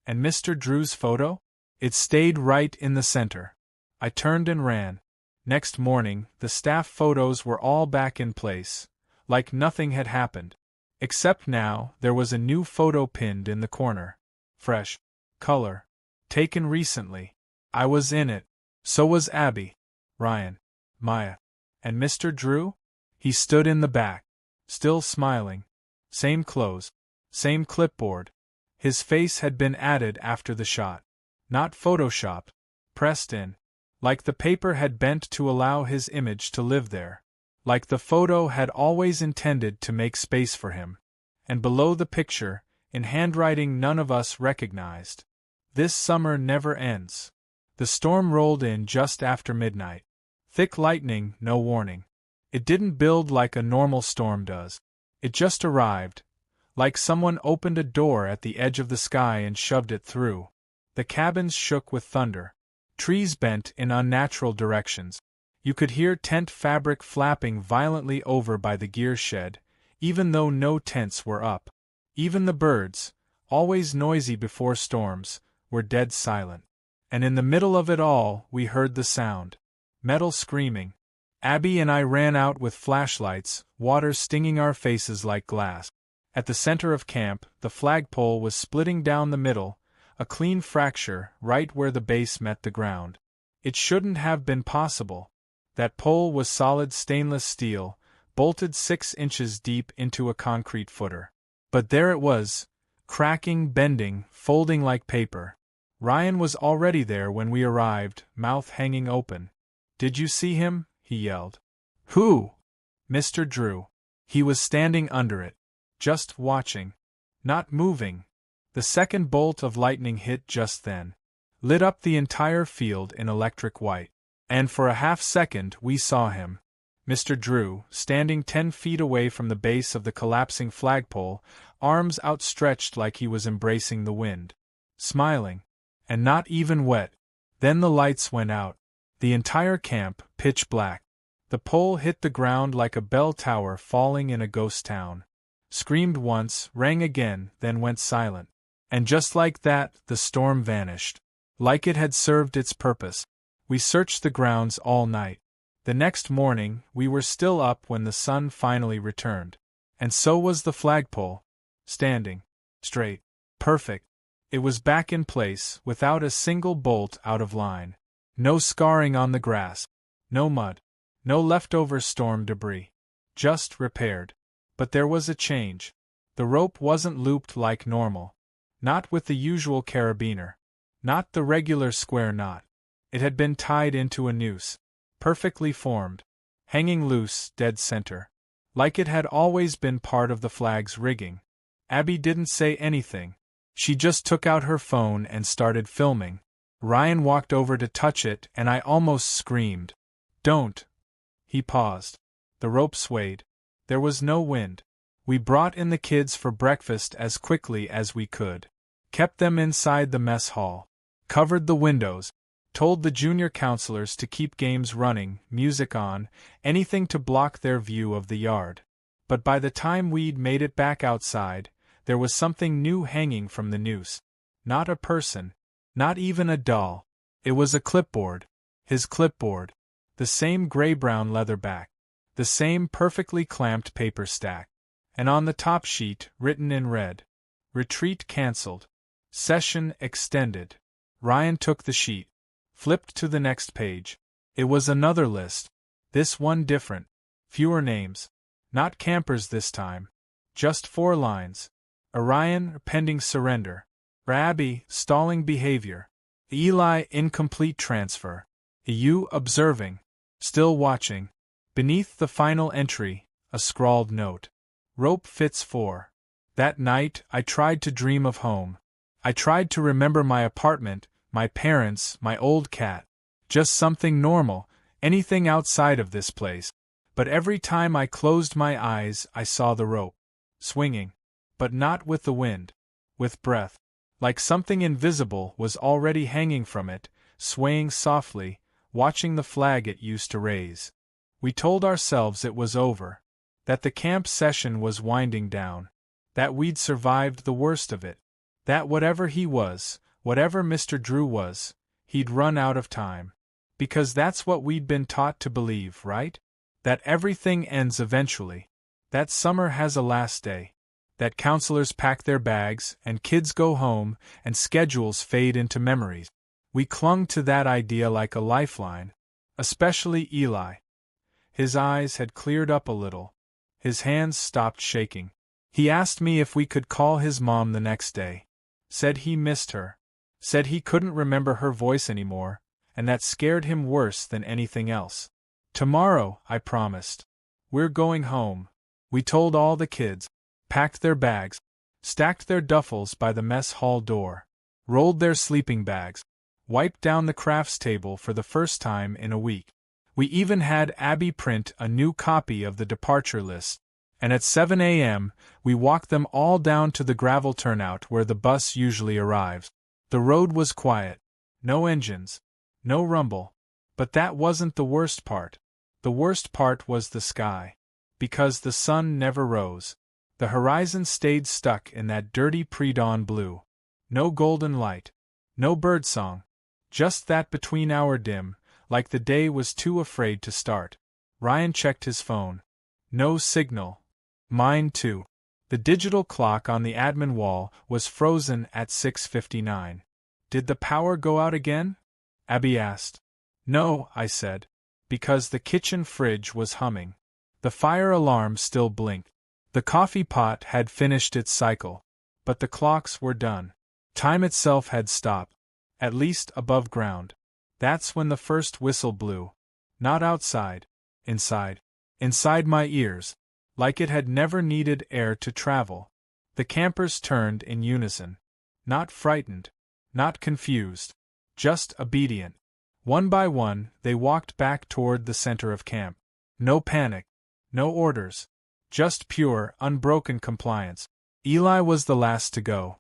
S1: And Mr. Drew's photo? It stayed right in the center. I turned and ran. Next morning, the staff photos were all back in place, like nothing had happened. Except now, there was a new photo pinned in the corner. Fresh. Color. Taken recently. I was in it. So was Abby. Ryan. Maya. And Mr. Drew? He stood in the back. Still smiling. Same clothes. Same clipboard. His face had been added after the shot. Not photoshopped. Pressed in. Like the paper had bent to allow his image to live there. Like the photo had always intended to make space for him. And below the picture, in handwriting none of us recognized. "This summer never ends." The storm rolled in just after midnight. Thick lightning, no warning. It didn't build like a normal storm does. It just arrived. Like someone opened a door at the edge of the sky and shoved it through. The cabins shook with thunder. Trees bent in unnatural directions. You could hear tent fabric flapping violently over by the gear shed, even though no tents were up. Even the birds, always noisy before storms, were dead silent. And in the middle of it all, we heard the sound. Metal screaming. Abby and I ran out with flashlights, water stinging our faces like glass. At the center of camp, the flagpole was splitting down the middle, a clean fracture right where the base met the ground. It shouldn't have been possible. That pole was solid stainless steel, bolted 6 inches deep into a concrete footer. But there it was, cracking, bending, folding like paper. Ryan was already there when we arrived, mouth hanging open. "Did you see him?" he yelled. "Who?" "Mr. Drew. He was standing under it. Just watching. Not moving." The second bolt of lightning hit just then. Lit up the entire field in electric white. And for a half-second we saw him. Mr. Drew, standing 10 feet away from the base of the collapsing flagpole, arms outstretched like he was embracing the wind. Smiling. And not even wet. Then the lights went out. The entire camp, pitch black. The pole hit the ground like a bell tower falling in a ghost town. Screamed once, rang again, then went silent. And just like that, the storm vanished. Like it had served its purpose. We searched the grounds all night. The next morning, we were still up when the sun finally returned. And so was the flagpole. Standing. Straight. Perfect. It was back in place, without a single bolt out of line. No scarring on the grass. No mud. No leftover storm debris. Just repaired. But there was a change. The rope wasn't looped like normal. Not with the usual carabiner. Not the regular square knot. It had been tied into a noose. Perfectly formed. Hanging loose, dead center. Like it had always been part of the flag's rigging. Abby didn't say anything. She just took out her phone and started filming. Ryan walked over to touch it and I almost screamed. "Don't." He paused. The rope swayed. There was no wind. We brought in the kids for breakfast as quickly as we could. Kept them inside the mess hall. Covered the windows. Told the junior counselors to keep games running, music on, anything to block their view of the yard. but by the time we'd made it back outside, there was something new hanging from the noose. Not a person. Not even a doll. It was a clipboard. His clipboard. The same gray-brown leather back. The same perfectly clamped paper stack. And on the top sheet, written in red. Retreat cancelled. Session extended. Ryan took the sheet. Flipped to the next page. It was another list. This one different. Fewer names. Not campers this time. Just 4 lines. Orion, pending surrender. Abby, stalling behavior. Eli, incomplete transfer. You, observing. Still watching. Beneath the final entry, a scrawled note. Rope fits 4. That night, I tried to dream of home. I tried to remember my apartment, my parents, my old cat. Just something normal, anything outside of this place. But every time I closed my eyes, I saw the rope. Swinging. But not with the wind. With breath. Like something invisible was already hanging from it, swaying softly, watching the flag it used to raise. We told ourselves it was over. That the camp session was winding down. That we'd survived the worst of it. That whatever he was, whatever Mr. Drew was, he'd run out of time. Because that's what we'd been taught to believe, right? That everything ends eventually. That summer has a last day. That counselors pack their bags, and kids go home, and schedules fade into memories. We clung to that idea like a lifeline. Especially Eli. His eyes had cleared up a little. His hands stopped shaking. He asked me if we could call his mom the next day. Said he missed her. Said he couldn't remember her voice anymore, and that scared him worse than anything else. Tomorrow, I promised. We're going home. We told all the kids. Packed their bags. Stacked their duffels by the mess hall door. Rolled their sleeping bags. Wiped down the crafts table for the first time in a week. We even had Abby print a new copy of the departure list. And at 7 a.m., we walked them all down to the gravel turnout where the bus usually arrives. The road was quiet. No engines. No rumble. But that wasn't the worst part. The worst part was the sky. Because the sun never rose. The horizon stayed stuck in that dirty pre-dawn blue. No golden light. No birdsong. Just that between-hour dim, like the day was too afraid to start. Ryan checked his phone. No signal. Mine too. The digital clock on the admin wall was frozen at 6:59. Did the power go out again? Abby asked. No, I said. Because the kitchen fridge was humming. The fire alarm still blinked. The coffee pot had finished its cycle. But the clocks were done. Time itself had stopped. At least above ground. That's when the first whistle blew. Not outside. Inside. Inside my ears. Like it had never needed air to travel. The campers turned in unison. Not frightened. Not confused. Just obedient. One by one, they walked back toward the center of camp. No panic. No orders. Just pure, unbroken compliance. Eli was the last to go.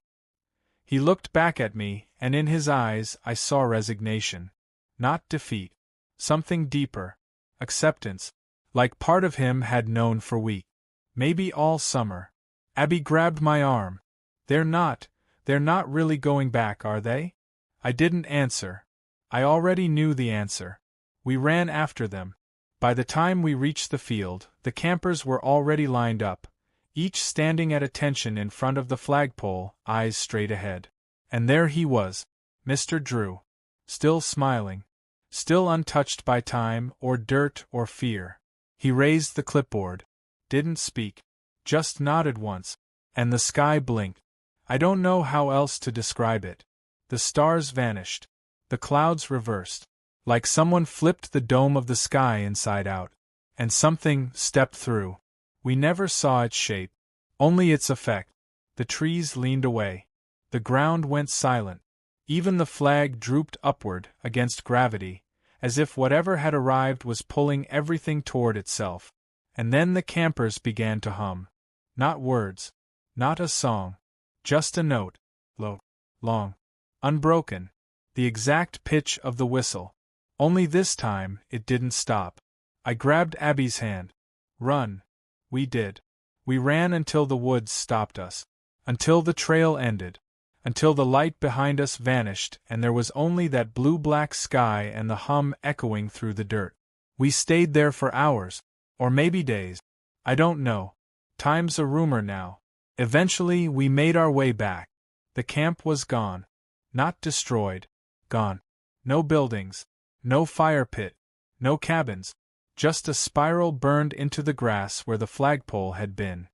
S1: He looked back at me, and in his eyes I saw resignation. Not defeat. Something deeper. Acceptance. Like part of him had known for weeks. Maybe all summer. Abby grabbed my arm. They're not really going back, are they? I didn't answer. I already knew the answer. We ran after them. By the time we reached the field, the campers were already lined up, each standing at attention in front of the flagpole, eyes straight ahead. And there he was, Mr. Drew. Still smiling. Still untouched by time or dirt or fear. He raised the clipboard. Didn't speak. Just nodded once. And the sky blinked. I don't know how else to describe it. The stars vanished. The clouds reversed. Like someone flipped the dome of the sky inside out. And something stepped through. We never saw its shape. Only its effect. The trees leaned away. The ground went silent. Even the flag drooped upward against gravity, as if whatever had arrived was pulling everything toward itself. And then the campers began to hum. Not words. Not a song. Just a note. Low. Long. Unbroken. The exact pitch of the whistle. Only this time, it didn't stop. I grabbed Abby's hand. Run. We did. We ran until the woods stopped us. Until the trail ended. Until the light behind us vanished and there was only that blue-black sky and the hum echoing through the dirt. We stayed there for hours. Or maybe days. I don't know. Time's a rumor now. Eventually we made our way back. The camp was gone. Not destroyed. Gone. No buildings. No fire pit. No cabins. Just a spiral burned into the grass where the flagpole had been.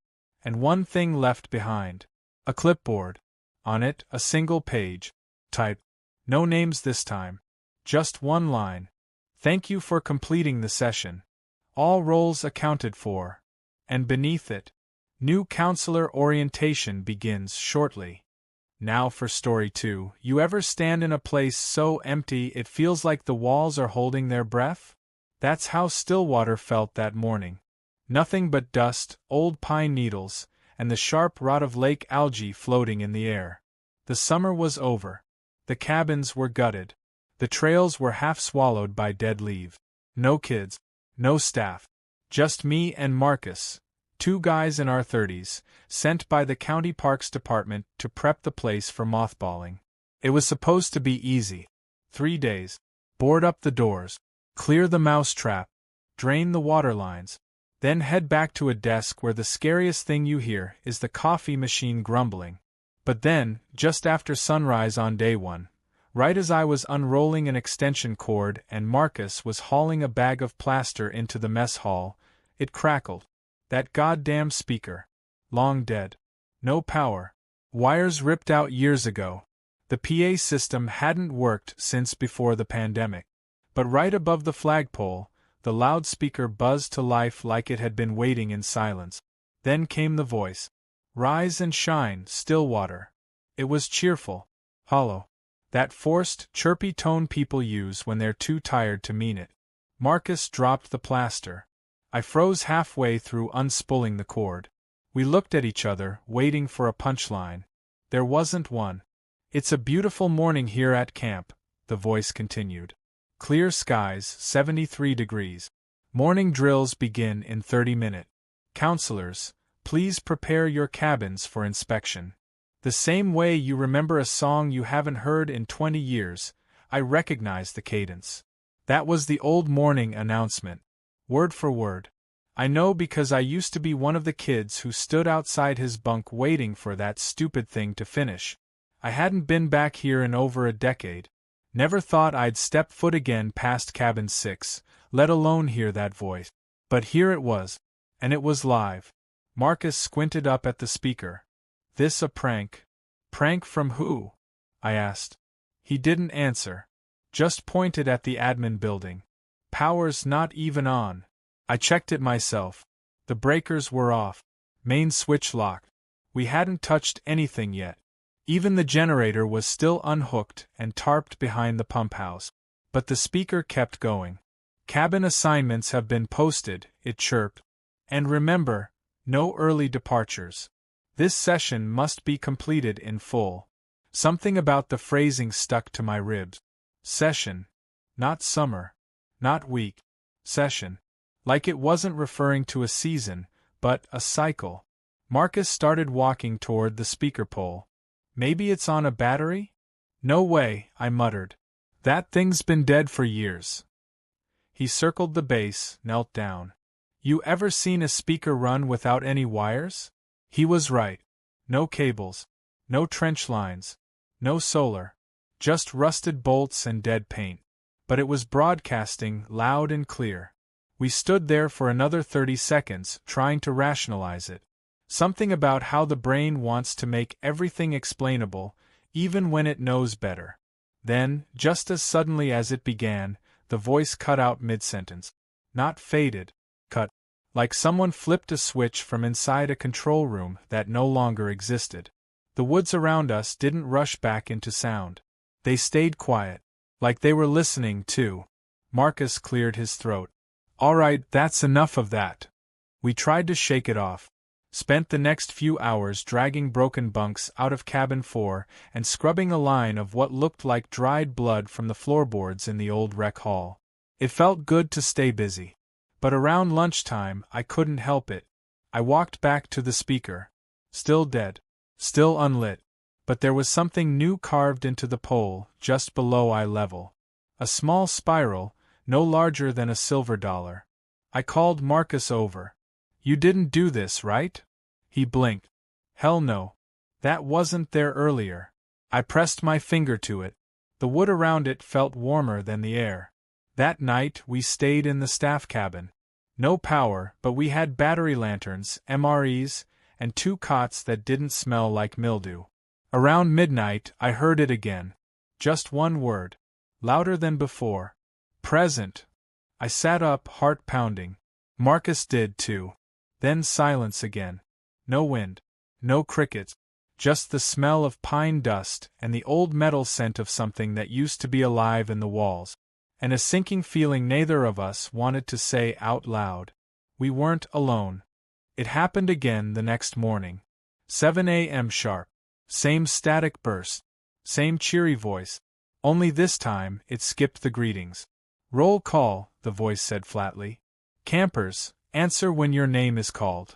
S1: And one thing left behind. A clipboard. On it, a single page. Typed. No names this time. Just one line. Thank you for completing the session. All roles accounted for. And beneath it, new counselor orientation begins shortly. Now for story 2. You ever stand in a place so empty it feels like the walls are holding their breath? That's how Stillwater felt that morning. Nothing but dust, old pine needles, and the sharp rot of lake algae floating in the air. The summer was over. The cabins were gutted. The trails were half swallowed by dead leaves. No kids. No staff. Just me and Marcus, 2 guys in our 30s, sent by the county parks department to prep the place for mothballing. It was supposed to be easy. 3 days. Board up the doors. Clear the mouse trap. Drain the water lines. Then head back to a desk where the scariest thing you hear is the coffee machine grumbling. But then, just after sunrise on day 1, right as I was unrolling an extension cord and Marcus was hauling a bag of plaster into the mess hall, it crackled. That goddamn speaker. Long dead. No power. Wires ripped out years ago. The PA system hadn't worked since before the pandemic. But right above the flagpole, the loudspeaker buzzed to life like it had been waiting in silence. Then came the voice. Rise and shine, Stillwater. It was cheerful. Hollow. That forced, chirpy tone people use when they're too tired to mean it. Marcus dropped the plaster. I froze halfway through unspooling the cord. We looked at each other, waiting for a punchline. There wasn't one. It's a beautiful morning here at camp, the voice continued. Clear skies, 73 degrees. Morning drills begin in 30 minutes. Counselors, please prepare your cabins for inspection. The same way you remember a song you haven't heard in 20 years, I recognize the cadence. That was the old morning announcement. Word for word. I know because I used to be one of the kids who stood outside his bunk waiting for that stupid thing to finish. I hadn't been back here in over a decade. Never thought I'd step foot again past cabin 6, let alone hear that voice. But here it was. And it was live. Marcus squinted up at the speaker. This a prank? Prank from who? I asked. He didn't answer. Just pointed at the admin building. Power's not even on. I checked it myself. The breakers were off. Main switch locked. We hadn't touched anything yet. Even the generator was still unhooked and tarped behind the pump house. But the speaker kept going. Cabin assignments have been posted, it chirped. And remember, no early departures. This session must be completed in full. Something about the phrasing stuck to my ribs. Session. Not summer. Not week. Session. Like it wasn't referring to a season, but a cycle. Marcus started walking toward the speaker pole. Maybe it's on a battery? No way, I muttered. That thing's been dead for years. He circled the base, knelt down. You ever seen a speaker run without any wires? He was right. No cables. No trench lines. No solar. Just rusted bolts and dead paint. But it was broadcasting loud and clear. We stood there for another 30 seconds, trying to rationalize it. Something about how the brain wants to make everything explainable, even when it knows better. Then, just as suddenly as it began, the voice cut out mid-sentence. Not faded. Cut. Like someone flipped a switch from inside a control room that no longer existed. The woods around us didn't rush back into sound. They stayed quiet. Like they were listening, too. Marcus cleared his throat. All right, that's enough of that. We tried to shake it off. Spent the next few hours dragging broken bunks out of cabin 4 and scrubbing a line of what looked like dried blood from the floorboards in the old rec hall. It felt good to stay busy. But around lunchtime, I couldn't help it. I walked back to the speaker. Still dead. Still unlit. But there was something new carved into the pole, just below eye level. A small spiral, no larger than a silver dollar. I called Marcus over. You didn't do this, right? He blinked. Hell no. That wasn't there earlier. I pressed my finger to it. The wood around it felt warmer than the air. That night we stayed in the staff cabin. No power, but we had battery lanterns, MREs, and 2 cots that didn't smell like mildew. Around midnight I heard it again. Just one word. Louder than before. Present. I sat up, heart pounding. Marcus did too. Then silence again. No wind. No crickets. Just the smell of pine dust and the old metal scent of something that used to be alive in the walls. And a sinking feeling neither of us wanted to say out loud. We weren't alone. It happened again the next morning. 7 a.m. sharp. Same static burst. Same cheery voice. Only this time it skipped the greetings. Roll call, the voice said flatly. Campers, answer when your name is called.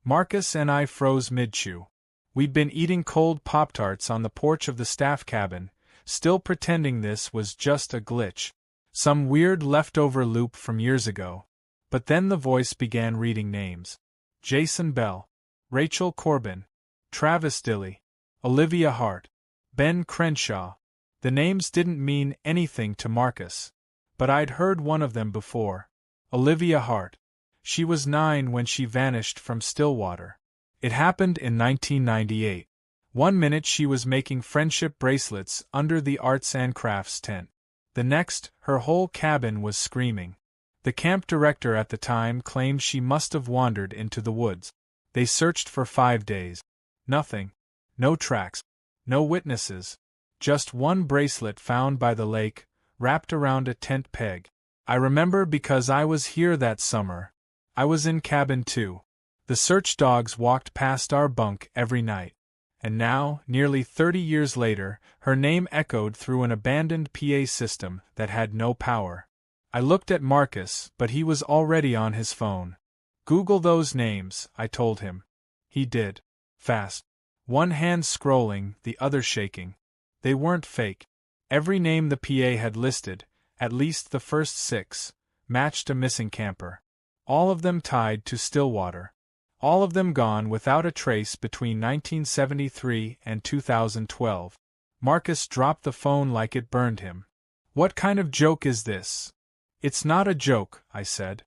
S1: Marcus and I froze mid-chew. We'd been eating cold Pop-Tarts on the porch of the staff cabin, still pretending this was just a glitch. Some weird leftover loop from years ago. But then the voice began reading names. Jason Bell. Rachel Corbin. Travis Dilly. Olivia Hart. Ben Crenshaw. The names didn't mean anything to Marcus. But I'd heard one of them before. Olivia Hart. She was 9 when she vanished from Stillwater. It happened in 1998. One minute she was making friendship bracelets under the arts and crafts tent. The next, her whole cabin was screaming. The camp director at the time claimed she must have wandered into the woods. They searched for 5 days. Nothing. No tracks. No witnesses. Just one bracelet found by the lake, wrapped around a tent peg. I remember because I was here that summer. I was in cabin 2. The search dogs walked past our bunk every night. And now, nearly 30 years later, her name echoed through an abandoned PA system that had no power. I looked at Marcus, but he was already on his phone. Google those names, I told him. He did. Fast. One hand scrolling, the other shaking. They weren't fake. Every name the PA had listed, at least the first 6, matched a missing camper. All of them tied to Stillwater. All of them gone without a trace between 1973 and 2012. Marcus dropped the phone like it burned him. What kind of joke is this? It's not a joke, I said.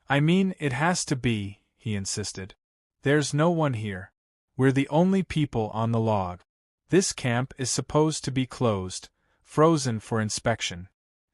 S1: I mean, it has to be, he insisted. There's no one here. We're the only people on the log. This camp is supposed to be closed, frozen for inspection.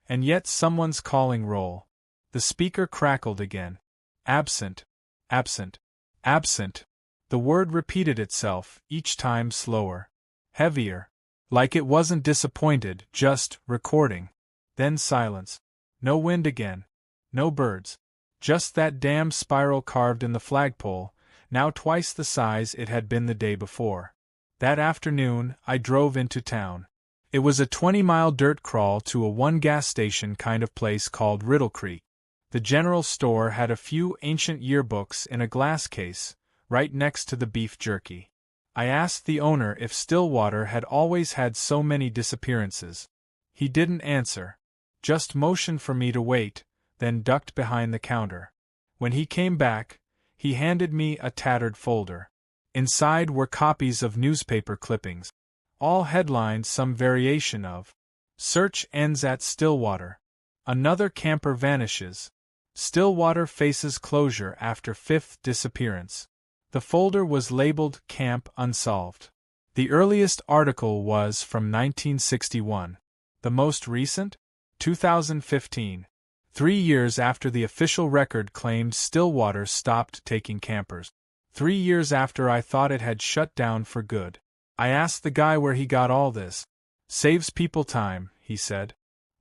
S1: And yet someone's calling roll. The speaker crackled again. Absent. Absent. Absent. The word repeated itself, each time slower. Heavier. Like it wasn't disappointed, just recording. Then silence. No wind again. No birds. Just that damn spiral carved in the flagpole, now twice the size it had been the day before. That afternoon, I drove into town. It was a 20-mile dirt crawl to a one-gas station kind of place called Riddle Creek. The general store had a few ancient yearbooks in a glass case, right next to the beef jerky. I asked the owner if Stillwater had always had so many disappearances. He didn't answer. Just motioned for me to wait, then ducked behind the counter. When he came back, he handed me a tattered folder. Inside were copies of newspaper clippings. All headlines some variation of. Search ends at Stillwater. Another camper vanishes. Stillwater faces closure after 5th disappearance. The folder was labeled Camp Unsolved. The earliest article was from 1961. The most recent? 2015. 3 years after the official record claimed Stillwater stopped taking campers. 3 years after I thought it had shut down for good. I asked the guy where he got all this. Saves people time, he said.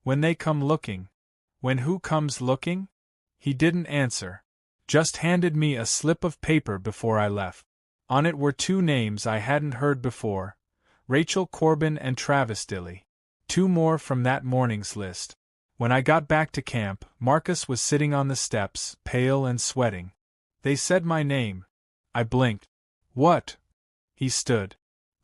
S1: When they come looking. When who comes looking? He didn't answer. Just handed me a slip of paper before I left. On it were 2 names I hadn't heard before, Rachel Corbin and Travis Dilly. 2 more from that morning's list. When I got back to camp, Marcus was sitting on the steps, pale and sweating. They said my name. I blinked. What? He stood.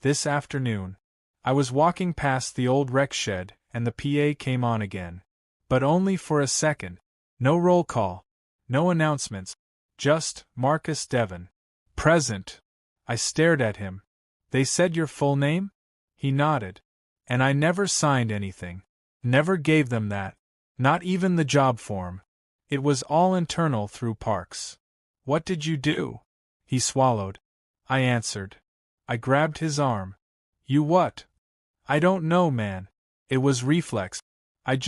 S1: This afternoon. I was walking past the old rec shed, and the PA came on again. But only for a second. No roll call. No announcements. Just, Marcus Devon. Present. I stared at him. They said your full name? He nodded. And I never signed anything. Never gave them that. Not even the job form. It was all internal through Parks. What did you do? He swallowed. I answered. I grabbed his arm. You what? I don't know, man. It was reflex. I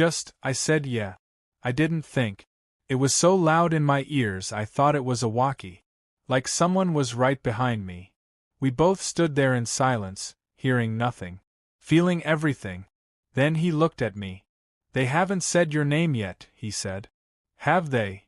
S1: said yeah. I didn't think. It was so loud in my ears I thought it was a walkie. Like someone was right behind me. We both stood there in silence, hearing nothing. Feeling everything. Then he looked at me. They haven't said your name yet, he said. Have they?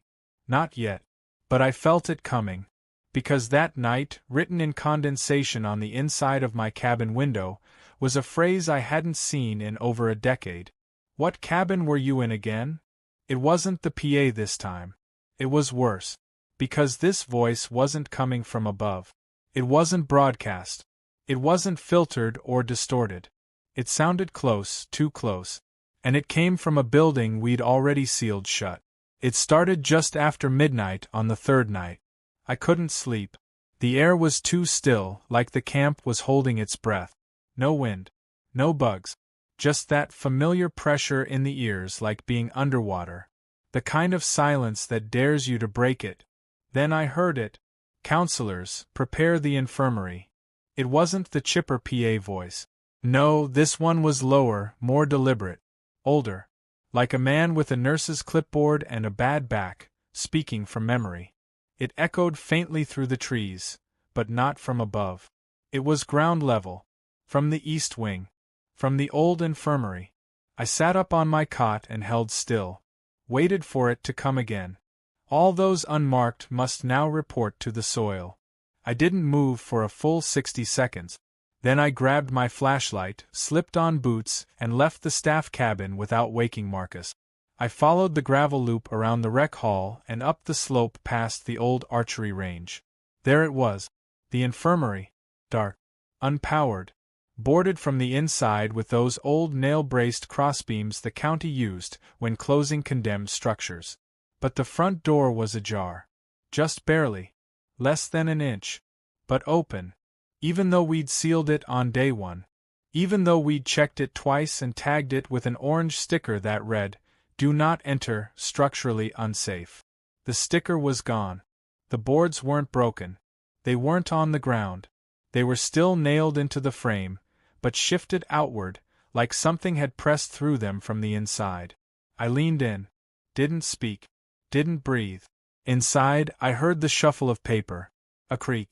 S1: Not yet. But I felt it coming. Because that night, written in condensation on the inside of my cabin window, was a phrase I hadn't seen in over a decade. What cabin were you in again? It wasn't the PA this time. It was worse. Because this voice wasn't coming from above. It wasn't broadcast. It wasn't filtered or distorted. It sounded close, too close. And it came from a building we'd already sealed shut. It started just after midnight on the third night. I couldn't sleep. The air was too still, like the camp was holding its breath. No wind. No bugs. Just that familiar pressure in the ears like being underwater. The kind of silence that dares you to break it. Then I heard it. Counselors, prepare the infirmary. It wasn't the chipper PA voice. No, this one was lower, more deliberate. Older. Like a man with a nurse's clipboard and a bad back, speaking from memory. It echoed faintly through the trees, but not from above. It was ground level. From the east wing. From the old infirmary. I sat up on my cot and held still. Waited for it to come again. All those unmarked must now report to the soil. I didn't move for a full 60 seconds. Then I grabbed my flashlight, slipped on boots, and left the staff cabin without waking Marcus. I followed the gravel loop around the rec hall and up the slope past the old archery range. There it was. The infirmary. Dark. Unpowered. Boarded from the inside with those old nail-braced crossbeams the county used when closing condemned structures. But the front door was ajar. Just barely. Less than an inch. But open. Even though we'd sealed it on day one. Even though we'd checked it twice and tagged it with an orange sticker that read, "Do not enter, structurally unsafe." The sticker was gone. The boards weren't broken. They weren't on the ground. They were still nailed into the frame, but shifted outward, like something had pressed through them from the inside. I leaned in. Didn't speak. Didn't breathe. Inside, I heard the shuffle of paper. A creak.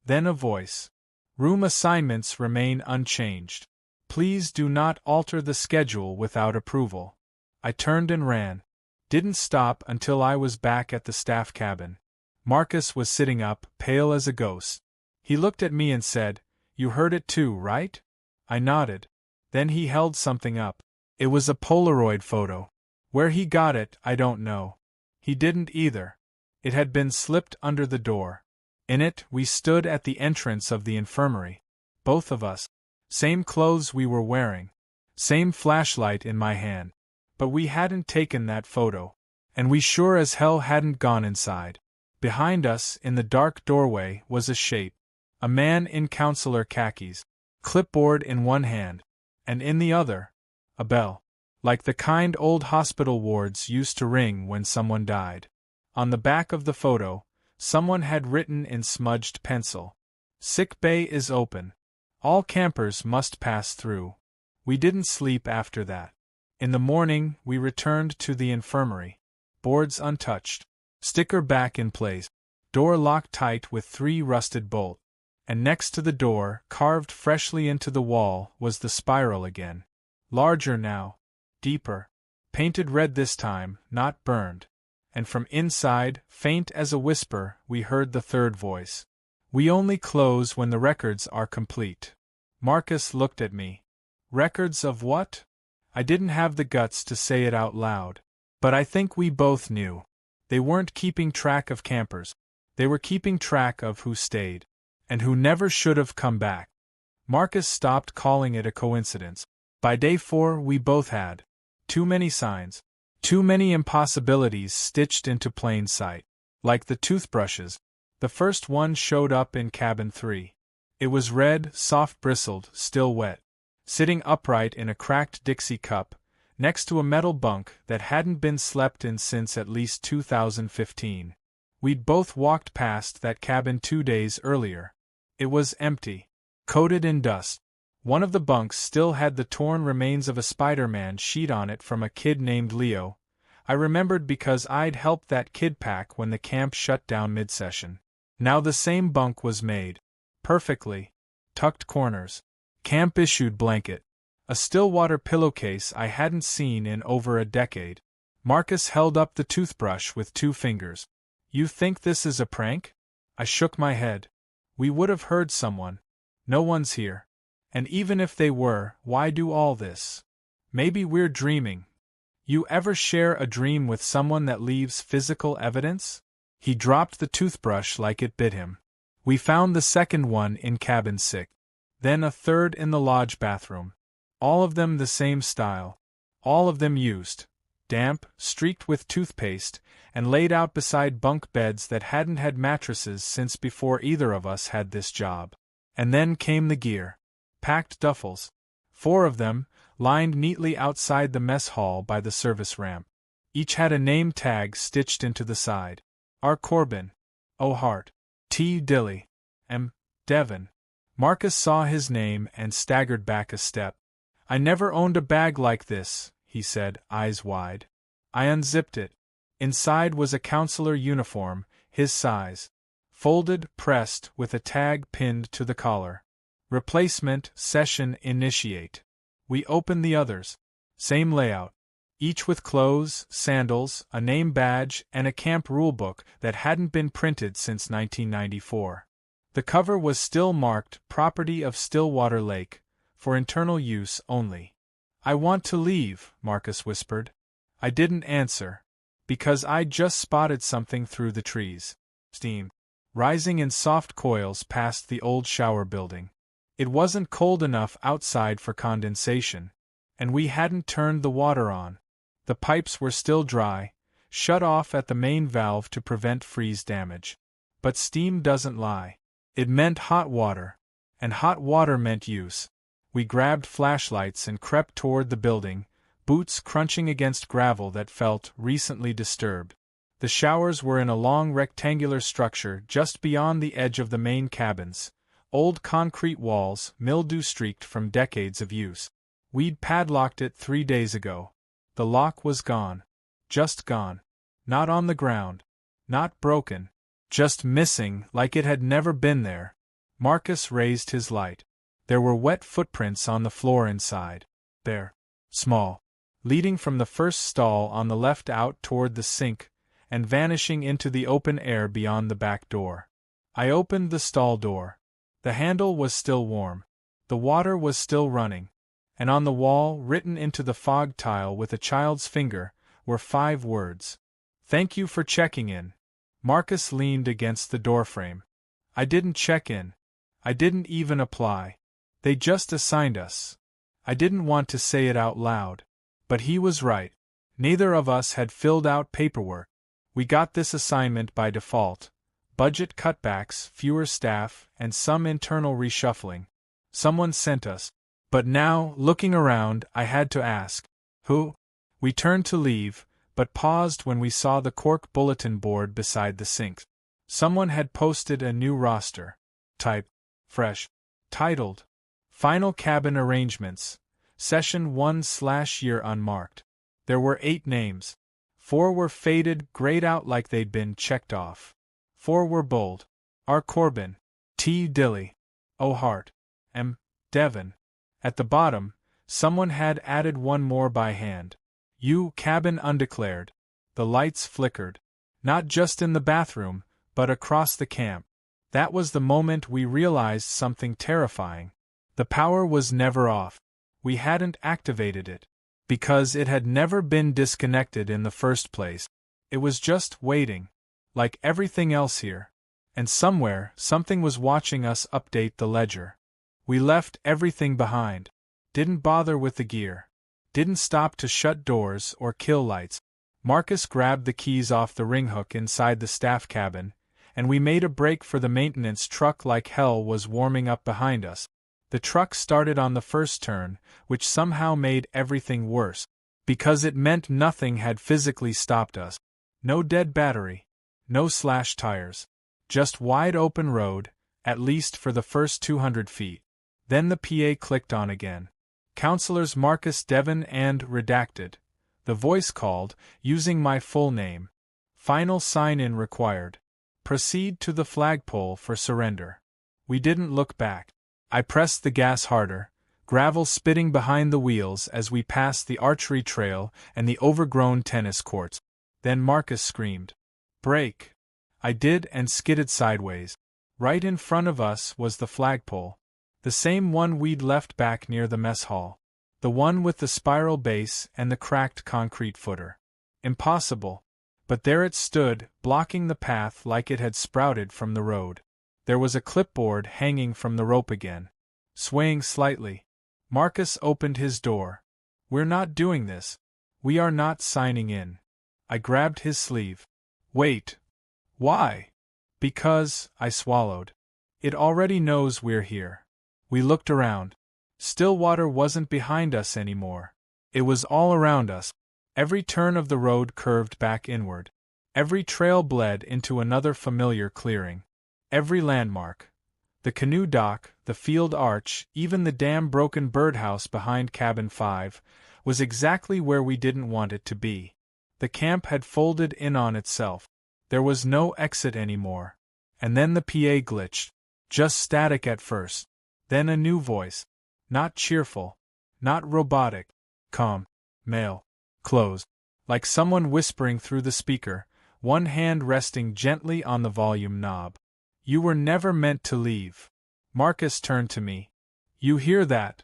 S1: Then a voice. Room assignments remain unchanged. Please do not alter the schedule without approval. I turned and ran. Didn't stop until I was back at the staff cabin. Marcus was sitting up, pale as a ghost. He looked at me and said, "You heard it too, right?" I nodded. Then he held something up. It was a Polaroid photo. Where he got it, I don't know. He didn't either. It had been slipped under the door. In it, we stood at the entrance of the infirmary. Both of us. Same clothes we were wearing. Same flashlight in my hand. But we hadn't taken that photo. And we sure as hell hadn't gone inside. Behind us, in the dark doorway, was a shape. A man in counselor khakis. Clipboard in one hand. And in the other, a bell. Like the kind old hospital wards used to ring when someone died. On the back of the photo, someone had written in smudged pencil, "Sick bay is open. All campers must pass through." We didn't sleep after that. In the morning, we returned to the infirmary. Boards untouched. Sticker back in place. Door locked tight with 3 rusted bolts. And next to the door, carved freshly into the wall, was the spiral again. Larger now. Deeper. Painted red this time, not burned. And from inside, faint as a whisper, we heard the third voice. "We only close when the records are complete." Marcus looked at me. Records of what? I didn't have the guts to say it out loud. But I think we both knew. They weren't keeping track of campers. They were keeping track of who stayed, and who never should have come back. Marcus stopped calling it a coincidence. By day 4 we both had too many signs, too many impossibilities stitched into plain sight. Like the toothbrushes, the first one showed up in cabin 3. It was red, soft-bristled, still wet, sitting upright in a cracked Dixie cup, next to a metal bunk that hadn't been slept in since at least 2015. We'd both walked past that cabin 2 days earlier. It was empty, coated in dust. One of the bunks still had the torn remains of a Spider-Man sheet on it from a kid named Leo. I remembered because I'd helped that kid pack when the camp shut down mid-session. Now the same bunk was made. Perfectly. Tucked corners. Camp-issued blanket. A Stillwater pillowcase I hadn't seen in over a decade. Marcus held up the toothbrush with 2 fingers. You think this is a prank? I shook my head. We would have heard someone. No one's here. And even if they were, why do all this? Maybe we're dreaming. You ever share a dream with someone that leaves physical evidence? He dropped the toothbrush like it bit him. We found the second one in cabin 6. Then a third in the lodge bathroom. All of them the same style. All of them used. Damp, streaked with toothpaste, and laid out beside bunk beds that hadn't had mattresses since before either of us had this job. And then came the gear. Packed duffels. 4 of them, lined neatly outside the mess hall by the service ramp. Each had a name tag stitched into the side. R. Corbin. O. Hart. T. Dilly. M. Devon. Marcus saw his name and staggered back a step. I never owned a bag like this, he said, eyes wide. I unzipped it. Inside was a counselor uniform, his size. Folded, pressed, with a tag pinned to the collar. Replacement, session, initiate. We opened the others. Same layout. Each with clothes, sandals, a name badge, and a camp rulebook that hadn't been printed since 1994. The cover was still marked Property of Stillwater Lake, for internal use only. I want to leave, Marcus whispered. I didn't answer, because I'd just spotted something through the trees. Steam. Rising in soft coils past the old shower building. It wasn't cold enough outside for condensation, and we hadn't turned the water on. The pipes were still dry, shut off at the main valve to prevent freeze damage. But steam doesn't lie. It meant hot water, and hot water meant use. We grabbed flashlights and crept toward the building, boots crunching against gravel that felt recently disturbed. The showers were in a long rectangular structure just beyond the edge of the main cabins, old concrete walls, mildew-streaked from decades of use. We'd padlocked it 3 days ago. The lock was gone. Just gone. Not on the ground. Not broken. Just missing, like it had never been there. Marcus raised his light. There were wet footprints on the floor inside. Bare. Small. Leading from the first stall on the left out toward the sink, and vanishing into the open air beyond the back door. I opened the stall door. The handle was still warm. The water was still running. And on the wall, written into the fog tile with a child's finger, were 5 words. Thank you for checking in. Marcus leaned against the doorframe. I didn't check in. I didn't even apply. They just assigned us. I didn't want to say it out loud. But he was right. Neither of us had filled out paperwork. We got this assignment by default. Budget cutbacks, fewer staff, and some internal reshuffling. Someone sent us. But now, looking around, I had to ask, who? We turned to leave, but paused when we saw the cork bulletin board beside the sink. Someone had posted a new roster. Type. Fresh. Titled. Final Cabin Arrangements. Session 1/year unmarked. There were 8 names. 4 were faded, grayed out like they'd been checked off. 4 were bold. R. Corbin. T. Dilly. O. Hart. M. Devon. At the bottom, someone had added one more by hand. U. Cabin undeclared. The lights flickered. Not just in the bathroom, but across the camp. That was the moment we realized something terrifying. The power was never off. We hadn't activated it. Because it had never been disconnected in the first place. It was just waiting. Like everything else here. And somewhere, something was watching us update the ledger. We left everything behind. Didn't bother with the gear. Didn't stop to shut doors or kill lights. Marcus grabbed the keys off the ring hook inside the staff cabin, and we made a break for the maintenance truck like hell was warming up behind us. The truck started on the first turn, which somehow made everything worse, because it meant nothing had physically stopped us. No dead battery. No slashed tires. Just wide open road, at least for the first 200 feet. Then the PA clicked on again. Counselors Marcus, Devon, and Redacted. The voice called, using my full name. Final sign-in required. Proceed to the flagpole for surrender. We didn't look back. I pressed the gas harder, gravel spitting behind the wheels as we passed the archery trail and the overgrown tennis courts. Then Marcus screamed, "Brake!" I did and skidded sideways. Right in front of us was the flagpole. The same one we'd left back near the mess hall. The one with the spiral base and the cracked concrete footer. Impossible. But there it stood, blocking the path like it had sprouted from the road. There was a clipboard hanging from the rope again, swaying slightly. Marcus opened his door. "We're not doing this. We are not signing in." I grabbed his sleeve. "Wait. Why?" "Because," I swallowed. "It already knows we're here." We looked around. Stillwater wasn't behind us anymore. It was all around us. Every turn of the road curved back inward. Every trail bled into another familiar clearing. Every landmark. The canoe dock, the field arch, even the damn broken birdhouse behind cabin 5, was exactly where we didn't want it to be. The camp had folded in on itself. There was no exit anymore. And then the PA glitched. Just static at first. Then a new voice. Not cheerful. Not robotic. Calm. Male. Closed. Like someone whispering through the speaker, one hand resting gently on the volume knob. "You were never meant to leave." Marcus turned to me. "You hear that?"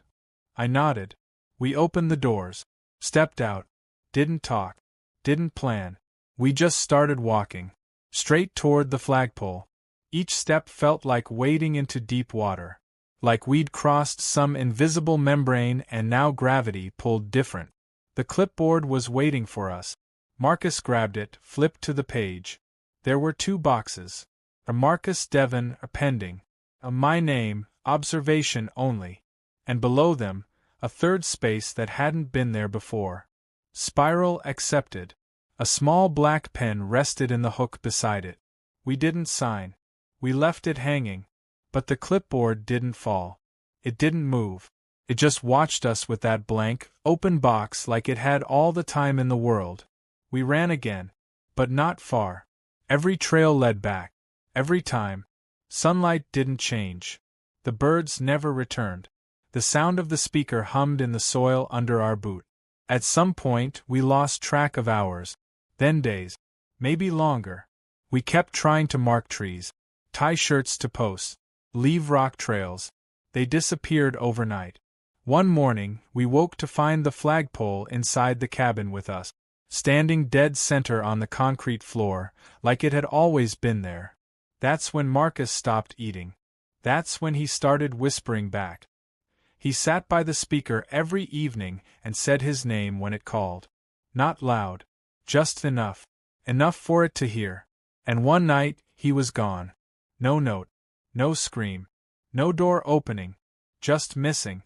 S1: I nodded. We opened the doors. Stepped out. Didn't talk. Didn't plan. We just started walking. Straight toward the flagpole. Each step felt like wading into deep water. Like we'd crossed some invisible membrane and now gravity pulled different. The clipboard was waiting for us. Marcus grabbed it, flipped to the page. There were 2 boxes. A Marcus Devon appending. A my name, observation only. And below them, a third space that hadn't been there before. Spiral accepted. A small black pen rested in the hook beside it. We didn't sign. We left it hanging. But the clipboard didn't fall. It didn't move. It just watched us with that blank, open box like it had all the time in the world. We ran again. But not far. Every trail led back. Every time. Sunlight didn't change. The birds never returned. The sound of the speaker hummed in the soil under our boot. At some point, we lost track of hours. Then days. Maybe longer. We kept trying to mark trees. Tie shirts to posts. Leave rock trails. They disappeared overnight. One morning, we woke to find the flagpole inside the cabin with us, standing dead center on the concrete floor, like it had always been there. That's when Marcus stopped eating. That's when he started whispering back. He sat by the speaker every evening and said his name when it called. Not loud. Just enough. Enough for it to hear. And one night, he was gone. No note. No scream. No door opening. Just missing.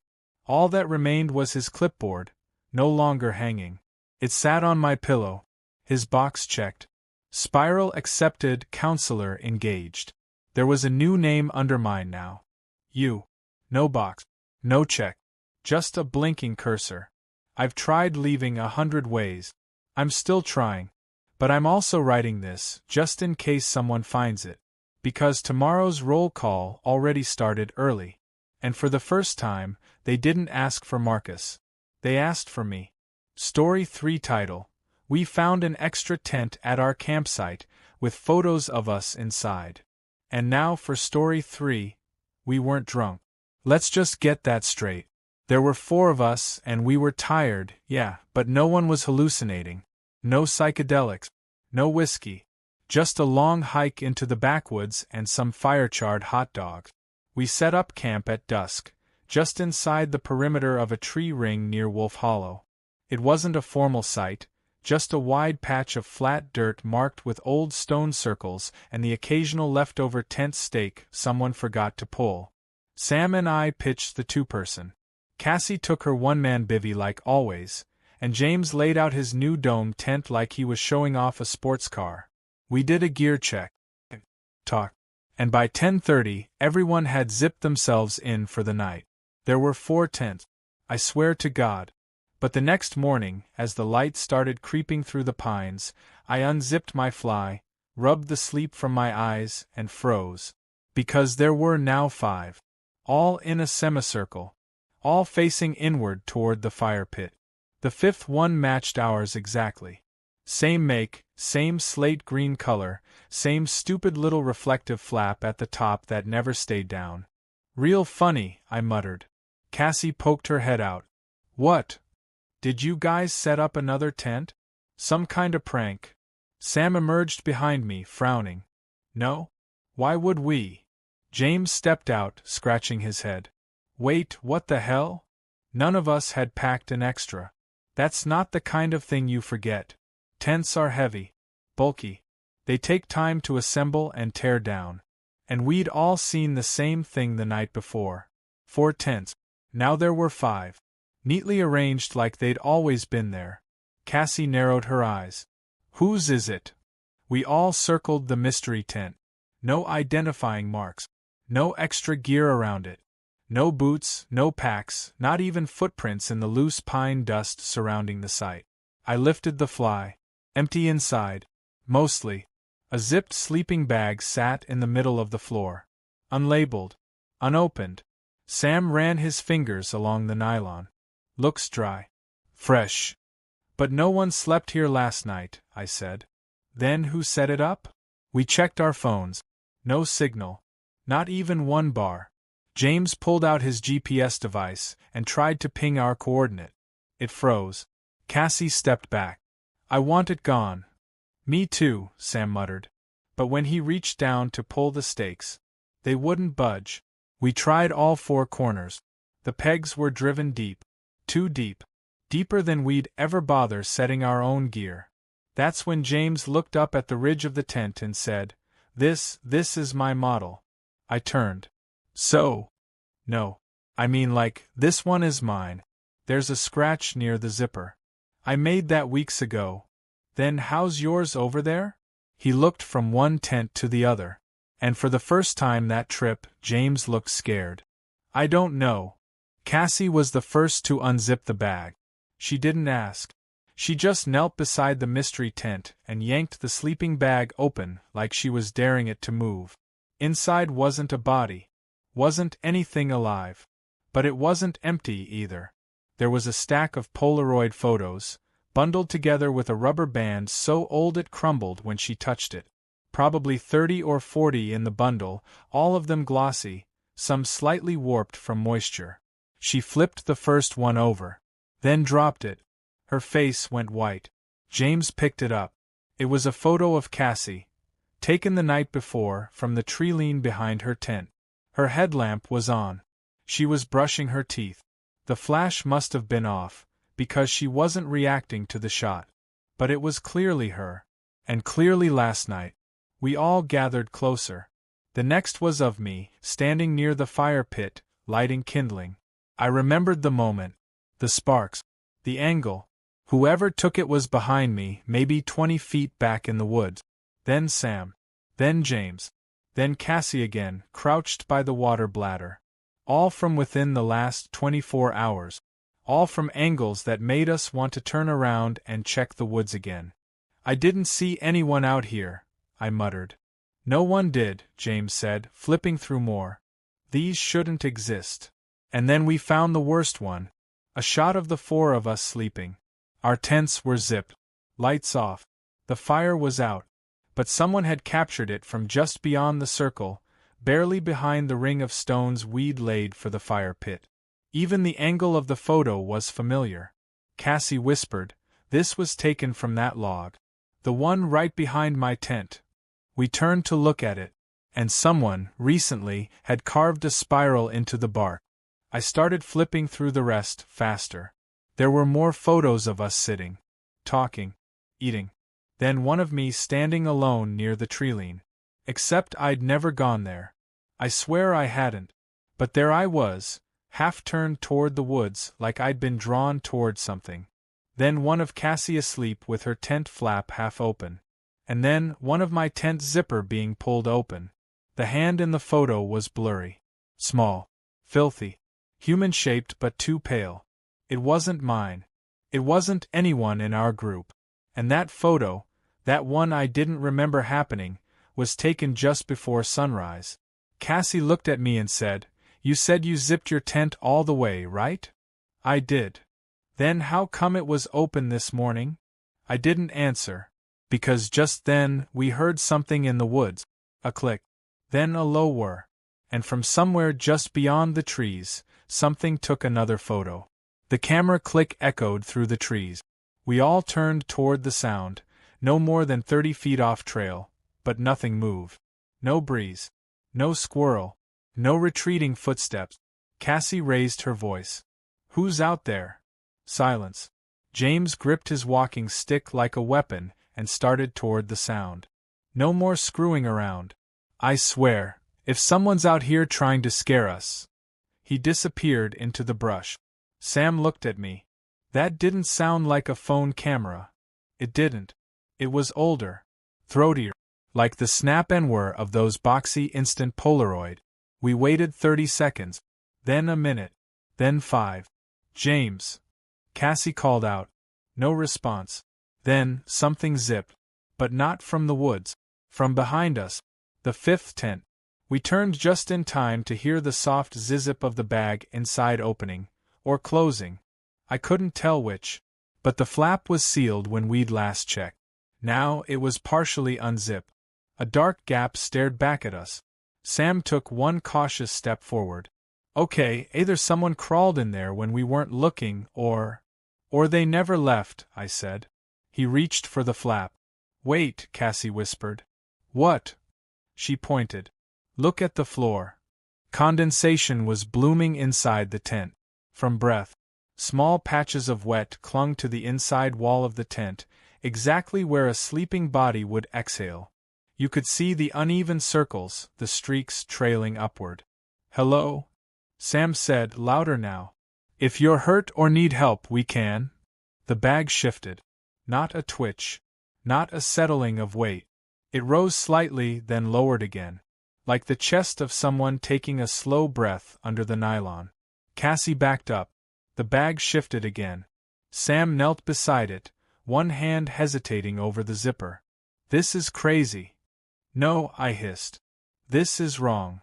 S1: All that remained was his clipboard, no longer hanging. It sat on my pillow. His box checked. Spiral accepted, counselor engaged. There was a new name under mine now. You. No box. No check. Just a blinking cursor. I've tried leaving 100 ways. I'm still trying. But I'm also writing this, just in case someone finds it. Because tomorrow's roll call already started early. And for the first time, they didn't ask for Marcus. They asked for me. Story 3 title. We found an extra tent at our campsite, with photos of us inside. And now for Story 3, we weren't drunk. Let's just get that straight. There were 4 of us, and we were tired, yeah, but no one was hallucinating. No psychedelics. No whiskey. Just a long hike into the backwoods and some fire-charred hot dogs. We set up camp at dusk, just inside the perimeter of a tree ring near Wolf Hollow. It wasn't a formal site, just a wide patch of flat dirt marked with old stone circles and the occasional leftover tent stake someone forgot to pull. Sam and I pitched the two-person. Cassie took her one-man bivvy like always, and James laid out his new dome tent like he was showing off a sports car. We did a gear check. Talk. And by 10:30, everyone had zipped themselves in for the night. There were 4 tents. I swear to God. But the next morning, as the light started creeping through the pines, I unzipped my fly, rubbed the sleep from my eyes, and froze. Because there were now 5. All in a semicircle. All facing inward toward the fire pit. The 5th one matched ours exactly. Same make, same slate green color, same stupid little reflective flap at the top that never stayed down. Real funny, I muttered. Cassie poked her head out. What? Did you guys set up another tent? Some kind of prank? Sam emerged behind me, frowning. No? Why would we? James stepped out, scratching his head. Wait, what the hell? None of us had packed an extra. That's not the kind of thing you forget. Tents are heavy, bulky. They take time to assemble and tear down. And we'd all seen the same thing the night before. 4 tents. Now there were 5. Neatly arranged like they'd always been there. Cassie narrowed her eyes. Whose is it? We all circled the mystery tent. No identifying marks. No extra gear around it. No boots, no packs, not even footprints in the loose pine dust surrounding the site. I lifted the fly. Empty inside. Mostly. A zipped sleeping bag sat in the middle of the floor. Unlabeled. Unopened. Sam ran his fingers along the nylon. Looks dry. Fresh. But no one slept here last night, I said. Then who set it up? We checked our phones. No signal. Not even one bar. James pulled out his GPS device and tried to ping our coordinate. It froze. Cassie stepped back. I want it gone. Me too, Sam muttered. But when he reached down to pull the stakes, they wouldn't budge. We tried all 4 corners. The pegs were driven deep. Too deep. Deeper than we'd ever bother setting our own gear. That's when James looked up at the ridge of the tent and said, This is my model. I turned. So? No. I mean like, this one is mine. There's a scratch near the zipper. I made that weeks ago. Then how's yours over there? He looked from one tent to the other. And for the first time that trip, James looked scared. I don't know. Cassie was the first to unzip the bag. She didn't ask. She just knelt beside the mystery tent and yanked the sleeping bag open like she was daring it to move. Inside wasn't a body. Wasn't anything alive. But it wasn't empty either. There was a stack of Polaroid photos, bundled together with a rubber band so old it crumbled when she touched it. Probably 30 or 40 in the bundle, all of them glossy, some slightly warped from moisture. She flipped the first one over, then dropped it. Her face went white. James picked it up. It was a photo of Cassie, taken the night before from the tree lean behind her tent. Her headlamp was on. She was brushing her teeth. The flash must have been off, because she wasn't reacting to the shot. But it was clearly her. And clearly last night. We all gathered closer. The next was of me, standing near the fire pit, lighting kindling. I remembered the moment. The sparks. The angle. Whoever took it was behind me, maybe 20 feet back in the woods. Then Sam. Then James. Then Cassie again, crouched by the water bladder. All from within the last 24 hours. All from angles that made us want to turn around and check the woods again. I didn't see anyone out here, I muttered. No one did, James said, flipping through more. These shouldn't exist. And then we found the worst one. A shot of the 4 of us sleeping. Our tents were zipped. Lights off. The fire was out. But someone had captured it from just beyond the circle, barely behind the ring of stones we'd laid for the fire pit. Even the angle of the photo was familiar. Cassie whispered, "This was taken from that log. The one right behind my tent." We turned to look at it, and someone, recently, had carved a spiral into the bark. I started flipping through the rest, faster. There were more photos of us sitting, talking, eating. Then one of me standing alone near the treeline. Except I'd never gone there. I swear I hadn't. But there I was, half turned toward the woods like I'd been drawn toward something. Then one of Cassie asleep with her tent flap half open. And then one of my tent zipper being pulled open. The hand in the photo was blurry. Small. Filthy. Human-shaped but too pale. It wasn't mine. It wasn't anyone in our group. And that photo, that one I didn't remember happening, was taken just before sunrise. Cassie looked at me and said, "You said you zipped your tent all the way, right?" I did. Then how come it was open this morning? I didn't answer. Because just then, we heard something in the woods. A click. Then a low whir. And from somewhere just beyond the trees, something took another photo. The camera click echoed through the trees. We all turned toward the sound, no more than 30 feet off trail, but nothing moved. No breeze. No squirrel. No retreating footsteps. Cassie raised her voice. "Who's out there?" Silence. James gripped his walking stick like a weapon and started toward the sound. No more screwing around. I swear, if someone's out here trying to scare us. He disappeared into the brush. Sam looked at me. That didn't sound like a phone camera. It didn't. It was older. Throatier. Like the snap and whir of those boxy instant Polaroid. We waited 30 seconds. Then a minute. Then 5. "James." Cassie called out. No response. Then, something zipped. But not from the woods. From behind us. The 5th tent. We turned just in time to hear the soft zizzip of the bag inside opening, or closing. I couldn't tell which. But the flap was sealed when we'd last checked. Now it was partially unzipped. A dark gap stared back at us. Sam took one cautious step forward. Okay, either someone crawled in there when we weren't looking, or they never left, I said. He reached for the flap. Wait, Cassie whispered. What? She pointed. Look at the floor. Condensation was blooming inside the tent. From breath. Small patches of wet clung to the inside wall of the tent, exactly where a sleeping body would exhale. You could see the uneven circles, the streaks trailing upward. Hello? Sam said, louder now. If you're hurt or need help, we can. The bag shifted. Not a twitch. Not a settling of weight. It rose slightly, then lowered again. Like the chest of someone taking a slow breath under the nylon. Cassie backed up. The bag shifted again. Sam knelt beside it, one hand hesitating over the zipper. This is crazy. No, I hissed. This is wrong.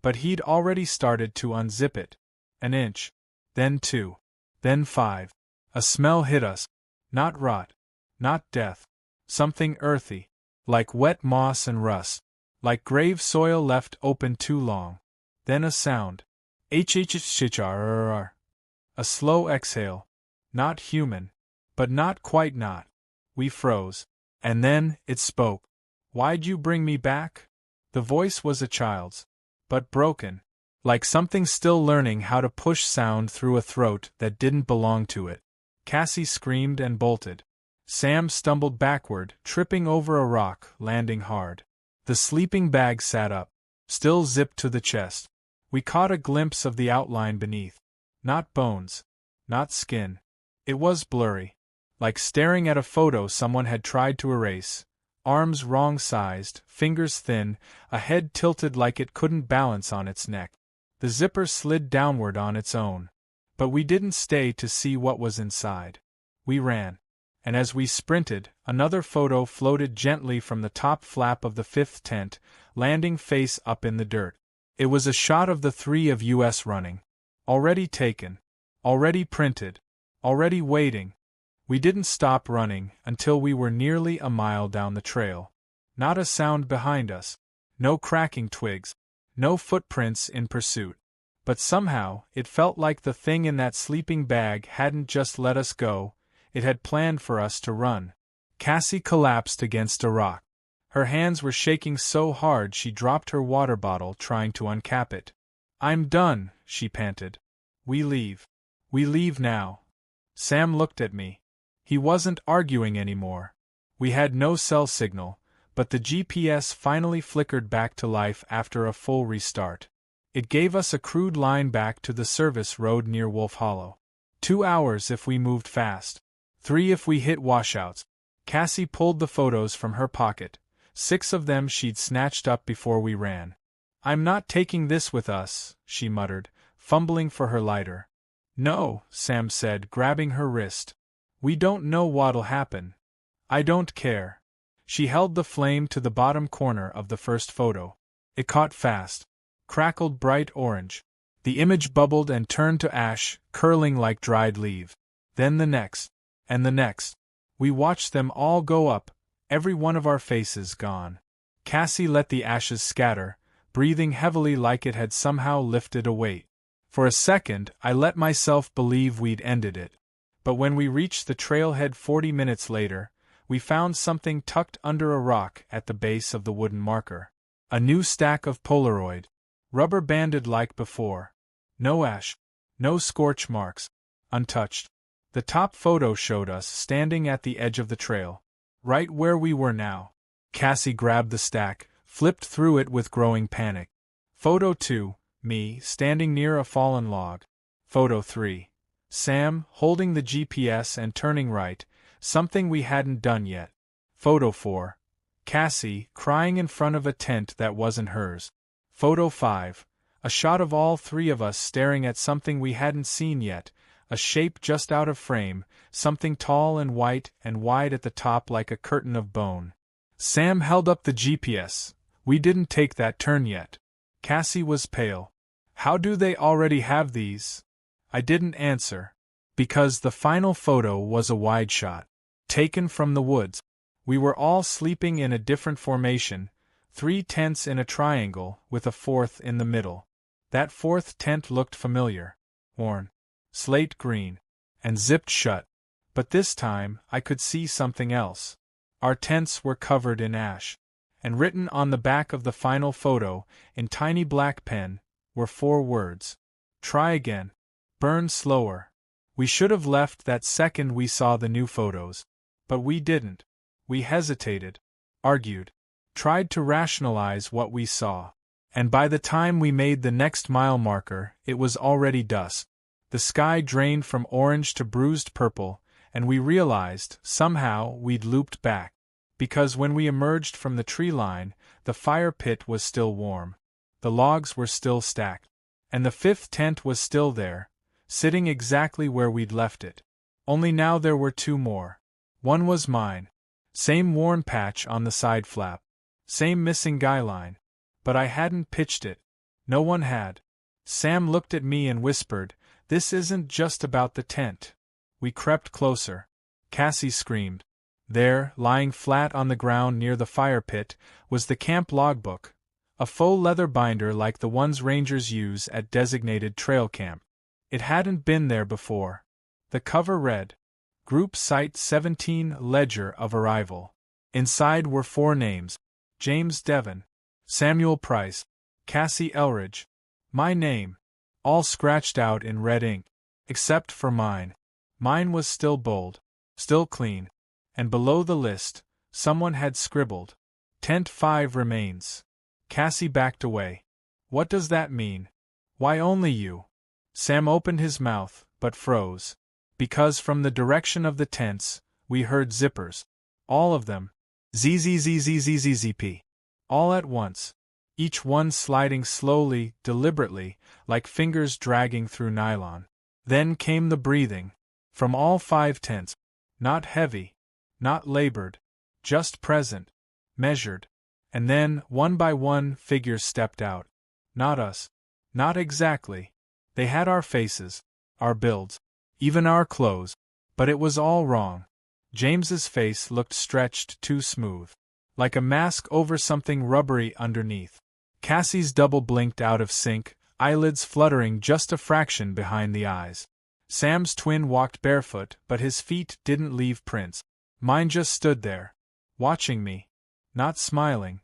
S1: But he'd already started to unzip it. An inch. Then 2. Then 5. A smell hit us. Not rot. Not death. Something earthy. Like wet moss and rust. Like grave soil left open too long. Then a sound. H-h-h-h-r-r-r. A slow exhale. Not human. But not quite not. We froze. And then, it spoke. Why'd you bring me back? The voice was a child's. But broken. Like something still learning how to push sound through a throat that didn't belong to it. Cassie screamed and bolted. Sam stumbled backward, tripping over a rock, landing hard. The sleeping bag sat up. Still zipped to the chest. We caught a glimpse of the outline beneath. Not bones. Not skin. It was blurry. Like staring at a photo someone had tried to erase. Arms wrong-sized, fingers thin, a head tilted like it couldn't balance on its neck. The zipper slid downward on its own. But we didn't stay to see what was inside. We ran. And as we sprinted, another photo floated gently from the top flap of the 5th tent, landing face up in the dirt. It was a shot of the 3 of us running. Already taken. Already printed. Already waiting. We didn't stop running until we were nearly a mile down the trail. Not a sound behind us. No cracking twigs. No footprints in pursuit. But somehow, it felt like the thing in that sleeping bag hadn't just let us go, it had planned for us to run. Cassie collapsed against a rock. Her hands were shaking so hard she dropped her water bottle trying to uncap it. "I'm done," she panted. "We leave. We leave now." Sam looked at me. He wasn't arguing anymore. We had no cell signal, but the GPS finally flickered back to life after a full restart. It gave us a crude line back to the service road near Wolf Hollow. 2 hours if we moved fast. 3 if we hit washouts. Cassie pulled the photos from her pocket. 6 of them she'd snatched up before we ran. "I'm not taking this with us," she muttered, fumbling for her lighter. "No," Sam said, grabbing her wrist. "We don't know what'll happen." "I don't care." She held the flame to the bottom corner of the first photo. It caught fast. Crackled bright orange. The image bubbled and turned to ash, curling like dried leaf. Then the next. And the next. We watched them all go up, every one of our faces gone. Cassie let the ashes scatter, breathing heavily like it had somehow lifted a weight. For a second, I let myself believe we'd ended it. But when we reached the trailhead 40 minutes later, we found something tucked under a rock at the base of the wooden marker. A new stack of Polaroid. Rubber banded like before. No ash. No scorch marks. Untouched. The top photo showed us standing at the edge of the trail. Right where we were now. Cassie grabbed the stack, flipped through it with growing panic. Photo 2, me, standing near a fallen log. Photo 3. Sam, holding the GPS and turning right, something we hadn't done yet. Photo 4. Cassie, crying in front of a tent that wasn't hers. Photo 5. A shot of all 3 of us staring at something we hadn't seen yet, a shape just out of frame, something tall and white and wide at the top like a curtain of bone. Sam held up the GPS. "We didn't take that turn yet." Cassie was pale. "How do they already have these?" I didn't answer. Because the final photo was a wide shot. Taken from the woods. We were all sleeping in a different formation, 3 tents in a triangle, with a 4th in the middle. That 4th tent looked familiar. Worn. Slate green. And zipped shut. But this time, I could see something else. Our tents were covered in ash. And written on the back of the final photo, in tiny black pen, were 4 words. "Try again. Burn slower." We should have left that second we saw the new photos. But we didn't. We hesitated. Argued. Tried to rationalize what we saw. And by the time we made the next mile marker, it was already dusk. The sky drained from orange to bruised purple, and we realized, somehow, we'd looped back. Because when we emerged from the tree line, the fire pit was still warm. The logs were still stacked. And the 5th tent was still there, sitting exactly where we'd left it. Only now there were 2 more. One was mine. Same worn patch on the side flap. Same missing guy line. But I hadn't pitched it. No one had. Sam looked at me and whispered, "This isn't just about the tent." We crept closer. Cassie screamed. There, lying flat on the ground near the fire pit, was the camp logbook. A faux leather binder like the ones rangers use at designated trail camp. It hadn't been there before. The cover read, "Group Site 17 Ledger of Arrival." Inside were 4 names. James Devon. Samuel Price. Cassie Elridge. My name. All scratched out in red ink. Except for mine. Mine was still bold. Still clean. And below the list, someone had scribbled, "Tent 5 remains." Cassie backed away. "What does that mean? Why only you?" Sam opened his mouth, but froze. Because from the direction of the tents, we heard zippers. All of them. Zzzzzzzzzzp. All at once. Each one sliding slowly, deliberately, like fingers dragging through nylon. Then came the breathing. From all 5 tents. Not heavy. Not labored. Just present. Measured. And then, one by one, figures stepped out. Not us. Not exactly. They had our faces, our builds, even our clothes. But it was all wrong. James's face looked stretched too smooth. Like a mask over something rubbery underneath. Cassie's double blinked out of sync, eyelids fluttering just a fraction behind the eyes. Sam's twin walked barefoot, but his feet didn't leave prints. Mine just stood there. Watching me. Not smiling.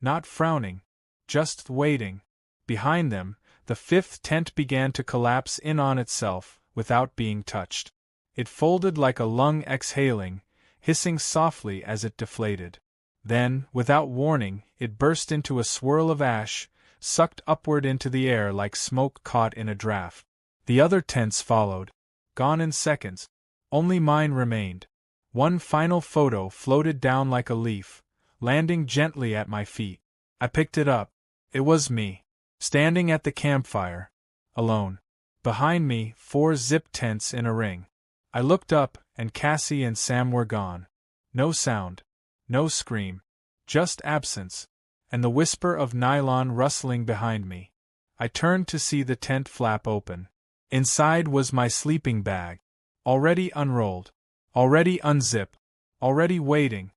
S1: Not frowning. Just waiting. Behind them, the fifth tent began to collapse in on itself, without being touched. It folded like a lung exhaling, hissing softly as it deflated. Then, without warning, it burst into a swirl of ash, sucked upward into the air like smoke caught in a draft. The other tents followed, gone in seconds. Only mine remained. One final photo floated down like a leaf, landing gently at my feet. I picked it up. It was me, standing at the campfire, alone. Behind me, 4 zip tents in a ring. I looked up, and Cassie and Sam were gone. No sound. No scream. Just absence, and the whisper of nylon rustling behind me. I turned to see the tent flap open. Inside was my sleeping bag. Already unrolled. Already unzipped. Already waiting.